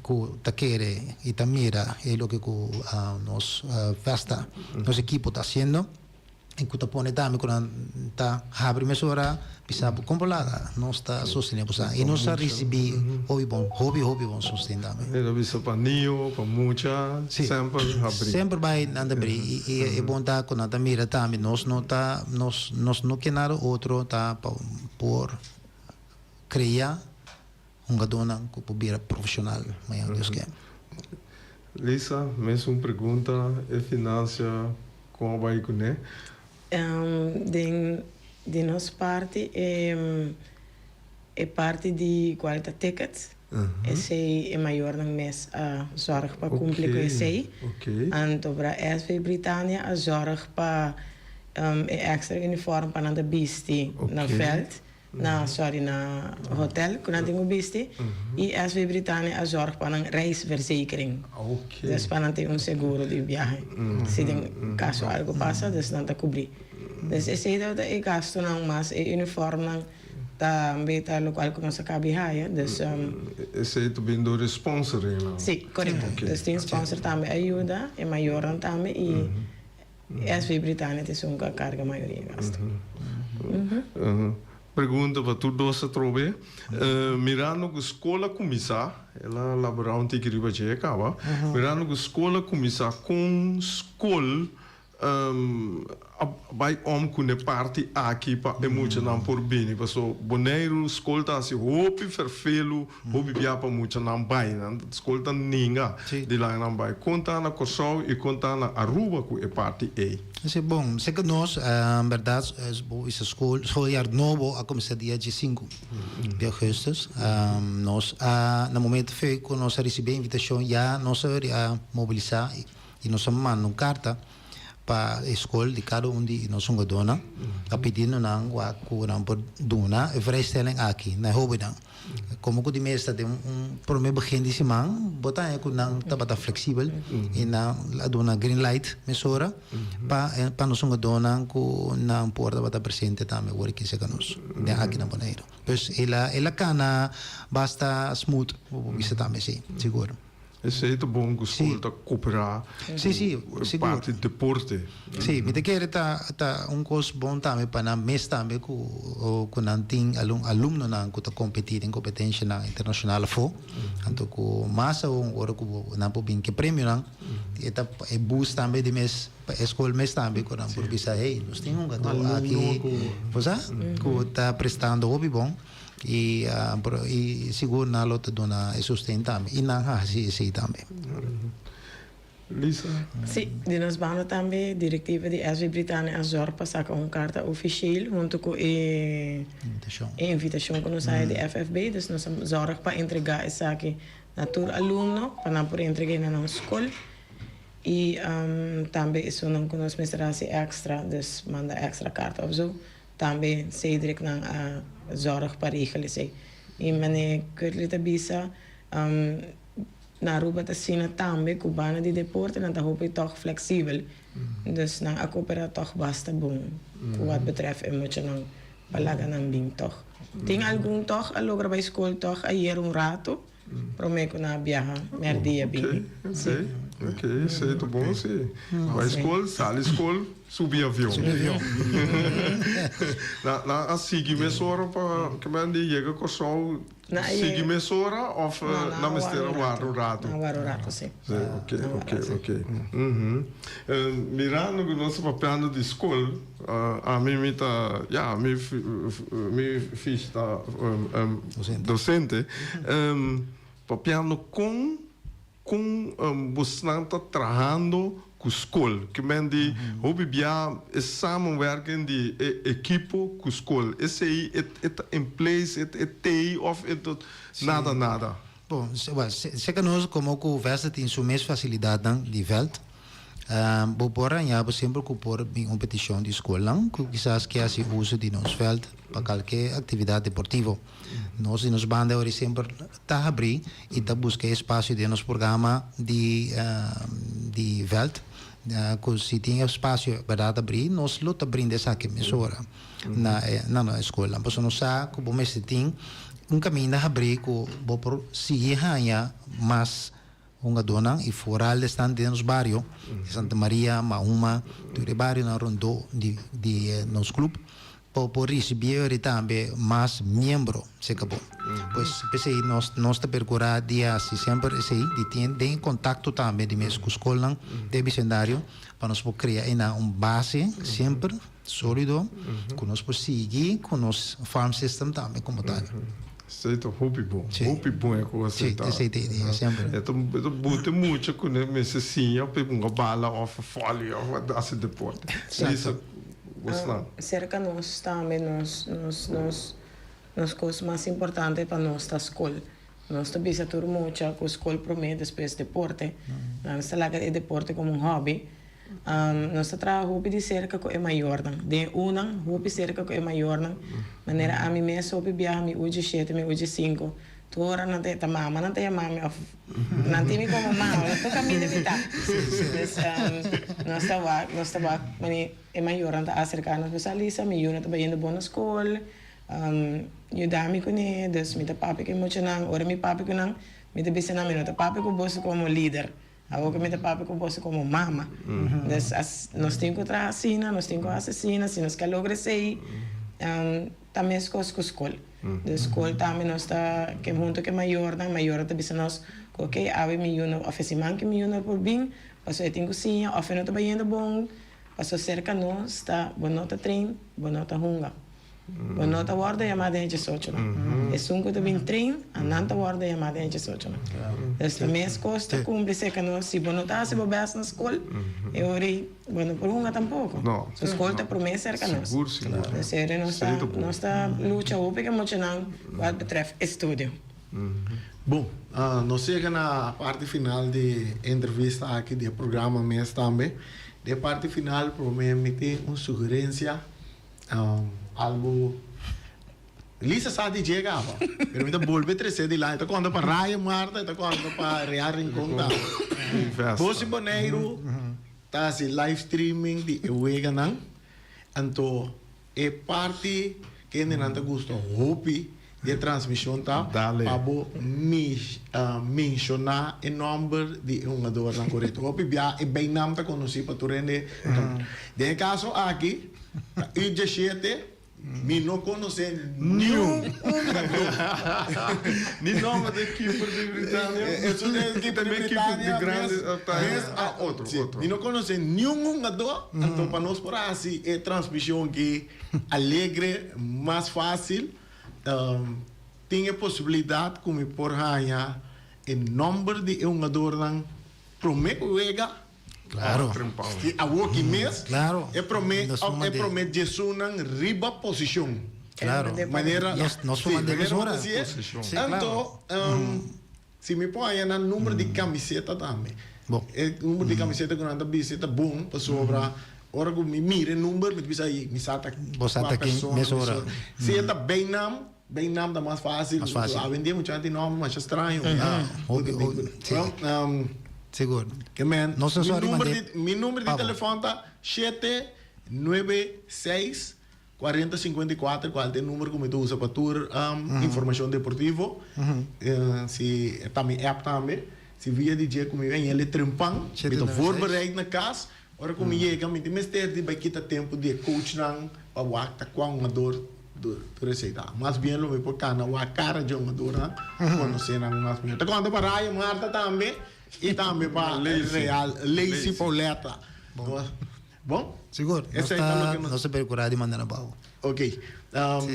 que ta quere e ta mira é o que nos Vesta, nosso equipo está fazendo. E que pone também quando está a primeira hora pisa comprada nós está sustentando e nós recebi hobby bom sustento também. Era bisa para nio, para mucha, sempre vai andar bem e é bom tá quando tá mira também nós não quer nada outro tá por criar dona que pode profissional, mas Deus quer. Lisa, mesmo pergunta é finança como vai com né? De nossa parte é parte de qualidade tickets. Esse é maior no mês a zorg para cumprir com esse. Então para a SV Britânia a zorg para extra uniforme para andar bisti no veld. Na hotel, quando tem o bisti, e a SV Britânia a zorg para uma reisverzekering. Dus para ter seguro de viagem. Se tem caso algo passa, dus não está cobrir. Dus esse é gasto não, mas é uniforme não também tá local que nós acabamos de dus esse é também do sponsoring não? Sim, correto. Dus tem sponsor também ajuda, é maior também e a SV Britânia tem uma carga maioria gasto. Pergunta para tudo se trove. Mirando que a escola começar, ela laborar um tique riba de acaba. Mirando que a escola começar com escola vai com a parte aqui para emocionar por bem, porque Bonaire escola tá assim, hope verfelo, hope via para muito não vai, não escola tá ninga de lá não vai. Conta na Kosovo e conta na Aruba com a parte A. Isso é bom. Sei que nós, verdade, essa escola novo a começar dia 5 de agosto. Nós, no momento que nós recebemos a invitação, já nós a mobilizar e nós mandamos uma carta para a escola de cada de nós dona, a pedindo não por dona e vrijstelling aqui na hobby não. Como que de meeste tem primeiro begin de semana, botar é que não tá flexível e não a dona green light mesura para nós dona que não porta bata presente também o que se canos de aqui na Bonaire. Pues ela cana basta smooth, isso também sim, seguro. Esse é bom que escola tá cooperar. Sim, parte de deporte. Sim, me quer tá coisa bom também para na mês também que não tem aluno não que tá competir em competência na internacional fo. Então que massa hora que não pode que prêmio não. É boost também de mês escola mês também que não por bisa hey, nós temos gato aqui, pois que tá prestando hobby bom. E seguro na lota dona sustentame e na assim também. Lisa? Sim, de nós vamos também diretiva de SB Britânia a zorg para sacar carta oficial junto com a invitação que nós sai de FFB, dus nós zorg para entregar essa aqui na tur aluno para não poder entregar na nossa escola e também isso não que nós mestramos extra, dus manda extra carta ou so. Também sei direct na zorg para realiseer. E mane kurlita bisa na Aruba ta sina também cubana de deporte na ta hoop toch flexível. Dus na a coopera toch basta bom. Wat betreft emotional palaga ng bing toch. Tem algum toch a logra bij school toch ayer rato. Prometo na viaja mer dia bing. Ok, isso é bom sim. Vai escola, sala escola, subir avião. Na seguir mesora para que me ande chega com sol. Seguir mesora ou na mestera waro rato. Na waro rato sim. Ok. Mirando que nós papel de escola, a mim tá, me fiz tá docente. Papel com você está trabalhando com a escola, que mendi hobby bia é samenwerking de equipo com a escola. Esse aí é em place, é tei of nada. Bom, se que nós como que o Vesta tem sua mesma facilidade de veld, vou pôr sempre que pôr em competição de escola, que quizás que assim uso de nosso veld para qualquer atividade deportiva. Nós nos banda hoje sempre tá abrir e tá buscar espaço de nosso programa de veld. Se tem espaço para abrir, nós luta abrindo essa aqui mesura na escola. Mas nós sabe que o mês tem caminho a abrir que vou por seguir mas uma dona e fora estão dentro dos bairros Santa Maria, Mauma, do bairro na Rondô de nosso clube. Por receber também mais membros, se acabou. Pois pensei nós te procurar dia assim sempre assim de ter contato também de mesmo com a escola de bicendário para nós criar base sempre sólido que nós possamos seguir com nosso farm system também como tal. Aceita hobby bom é coisa aceita. Sim, essa sempre. Então bote muito com esse sim, eu pego uma bala off folha, ou assim depois. Isso cerca nós também nos coisas mais importantes para nós da escola. Nós também se turma muito com a escola primeiro depois deporte. Nós trabalhamos o deporte como hobby. Nós trabalhamos hobby de cerca que é maior. De hobby cerca que é maior. Maneira a mim mesmo hobby viajar me hoje 7, me hoje 5. Tu ora não tem mama, não tem mama, não tem como mama, tu caminha de tá. Nós estava, é maior anda acercar nos especialistas, me eu não estava indo boa na escola, eu dá-me com ele, dus me tá papi que muito não, ora me papi que não, me tá pensando me não tá papi que bolso como líder, agora me tá papi que bolso como mama, dus nós temos que trazer assina, nós temos que assassina, se nós quer lograr sei, também as coisas com a escola. Da escola também nós está que junto que maior está bisa nós ok ave milhão oferecimento que milhão por bem passou tem cozinha oferece não está bem bom passou cerca nós está bonota trein bonota hunga bonota guarda chamada gente socio é sunco de bem trein ananta guarda chamada gente socio esta mês costa cumpre cerca nós se bonota se bobas na escola e ori bueno por hunga tampouco a escola está promessa cerca nós seguro sério nós está luta o que muito não what betref estudio Bom, nós chegamos na parte final de entrevista aqui do programa mês também. De parte final, provavelmente uma sugerência, algo. Lisa sabe de chegar, pero me volve trazer de lá. Então quando para Raia Marta, então quando para Real Rincón, Bosi Boneiro, tá assim live streaming de Eweganang, então é parte que não te gusta, hope de transmissão tá, para mencionar o nome de um jogador não correto. Hope é bem não te conheci para tu rende. De caso aqui, o 17 me não conhece nenhum Niet nome de keeper de Britânia. Isso é equipe de Britânia. Outro. Me não conhece nenhum jogador. Então, para nós, por assim, é transmissão que alegre, mais fácil. Tem a possibilidade, como por ganhar, o número de um jogador não promete Claro. a working mês. Claro. É promete Jesus não riba posição. Claro. Maneira. Nós somos de mesura. Então, se me põe no número de camiseta também. Bom. O número de camiseta que anda visita bom para sobra. Ora que me mire o número, me diz aí, me sata aqui mesura. Se é bem não dá mais fácil. Mais fácil. A vender muito gente nome, mas estranho. Seguro. Que man, Nosso usuário meu número de telefone está 796 4054, qual é o número que tu usa para tur informação deportiva. Se também app também, se via DJ como vem ele trempang, então voorbereid na casa. Ora como chega, me meester de baquita tempo de coach nang para wakta com dor do receita. Mas bem lo me por cana wa cara de uma dor, quando se nang mas bem. Tá quando para aí Marta também. E também para Real, Lazy Pauleta. Bom? Seguro. Não se preocupar de mandar na pau. Ok.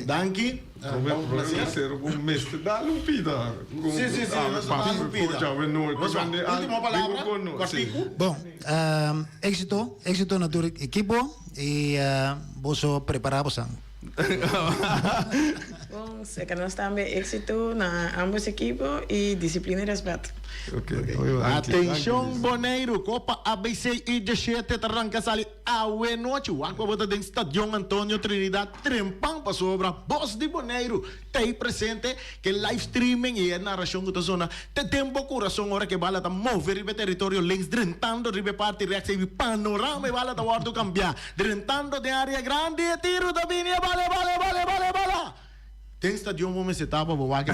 Danke. Vamos ser um mestre da Lumpida. Sim. Última palavra. Bom, éxito na tua equipo e vos preparamos. Bom, sei que nós também éxito na ambos equipos e disciplina e respeito. Atenção, Boneiro, Copa ABC e 17 arranca sali awe noite. O Aqua bota dentro Estádio Antônio Trinidad Trempang para sobra. Boss de Boneiro, tem presente que live streaming e a narração da zona. Te tempo coração hora que bala tá mover ribe território links drentando ribe parte reação e panorama e bala tá wardo cambiar. Drentando de área grande e tiro da linha bala. Tem Estádio momento se tapa boa que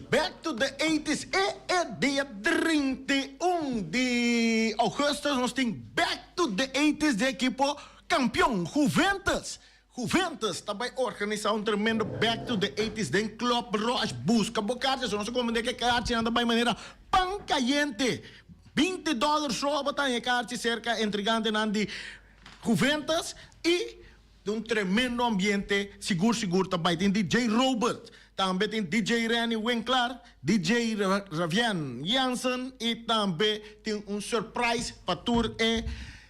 Back to the 80s. É dia 31 de agosto. Nós temos Back to the 80s de equipo campeão Juventus. Juventus também organiza tremendo Back to the 80s de Club Roche. Busca bocarse. Só não se comende que carta anda de maneira pancayente. $20 só botar em carta cerca entregando de Juventus e de tremendo ambiente seguro também. Tem DJ Robert. Também tem DJ Renny Winkler, DJ Ravian Jansen e também tem surprise para tour e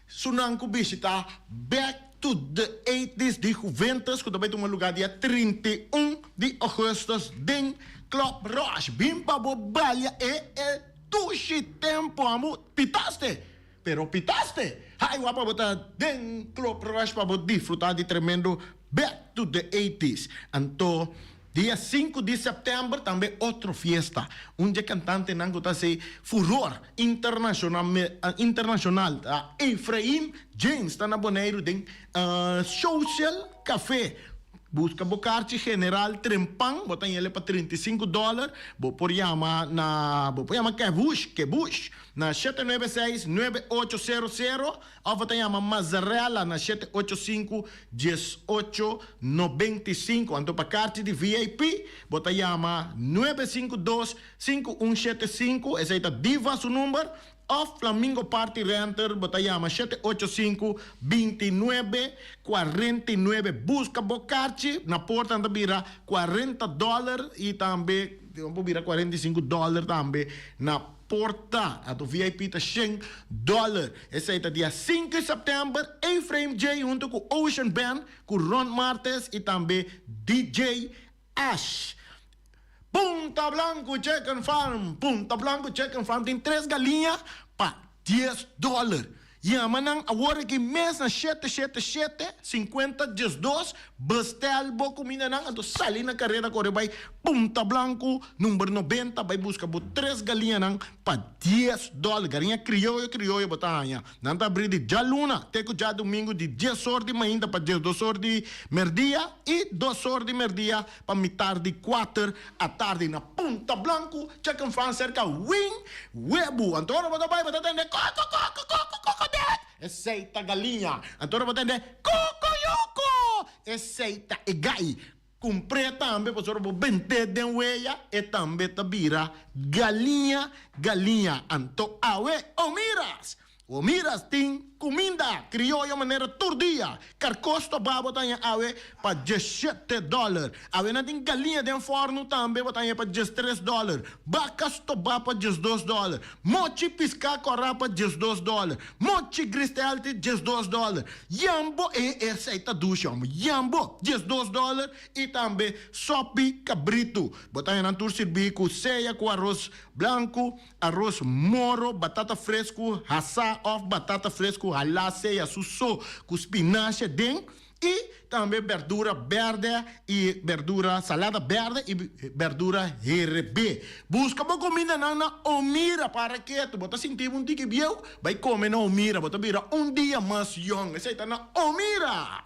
Sunanco visitar Back to the 80s de Juventus, que também tem um lugar dia 31 de agosto em Club Roche. Bimpa bobalha e tuxi tempo, amo. Pitaste? pero pitaste. Hai wapa bota den Club Rush para disfrutar de tremendo Back to the 80s. Anto, dia 5 de setembro também outra fiesta. Onde cantante não está se furor internacional. Efraim James está na Bonaire de Social Café. Busca bocarte General Trempang, botan ele para $35. Por chama Kebush, na 796-9800. Ou botan chama Mazarela na 785-1895. Então, para carta de VIP, botan chama 952-5175. Esse aí está diva seu número. Of Flamingo Party Renter, Botayama 785-2949. Busca Bocarchi, na porta anda vira $40 e também, vamos virar $45 também na porta. A do VIP tá $100. Esse aí tá dia 5 de setembro, A-Frame J junto com Ocean Band, com Ron Martes e também DJ Ash. Punta Blanco Chicken Farm. Punta Blanco Chicken Farm tem 3 galinhas para $10. Chama nang agora que mês na 777-50-12. Bastel bo comida nang ando sali na carreira corre vai Punta Blanco número 90 vai buscar bo 3 galinhas nang para $10. Galinha crioulo botanya. Nanta abrir de já luna, teco já domingo de 10 horas de manhã para 2 horas de merdia e 2 horas de merdia para metade de 4 à tarde na Punta Blanco Chicken Farm cerca Wing Webu. Antônio bota vai atender coco. Eceita galinha. Antônio vai atender cocoyoco. Eceita egai. Comprei também, para o bente de ueia e também tabira galinha. Anto awe o miras tem comida criolla maneira turdia. Carcosto babo tanya awe para $17. Awe na tem galinha de forno também botanya para $13. Bacas toba para $12. Mochi pisca corra para $12. Mochi gristel de $12. Jambo e receita do chão. Jambo $12 e também sopi cabrito. Botanya na tur servir com ceia com arroz branco, arroz moro, batata fresco, hassa of batata fresco, halase, susso, com espinafre dentro e também verdura verde e verdura salada verde e verdura herbe. Busca uma comida na Omira para que tu bota sentir um tique biel, vai comer na Omira, bota vira dia mais young. Esse aí tá na Omira.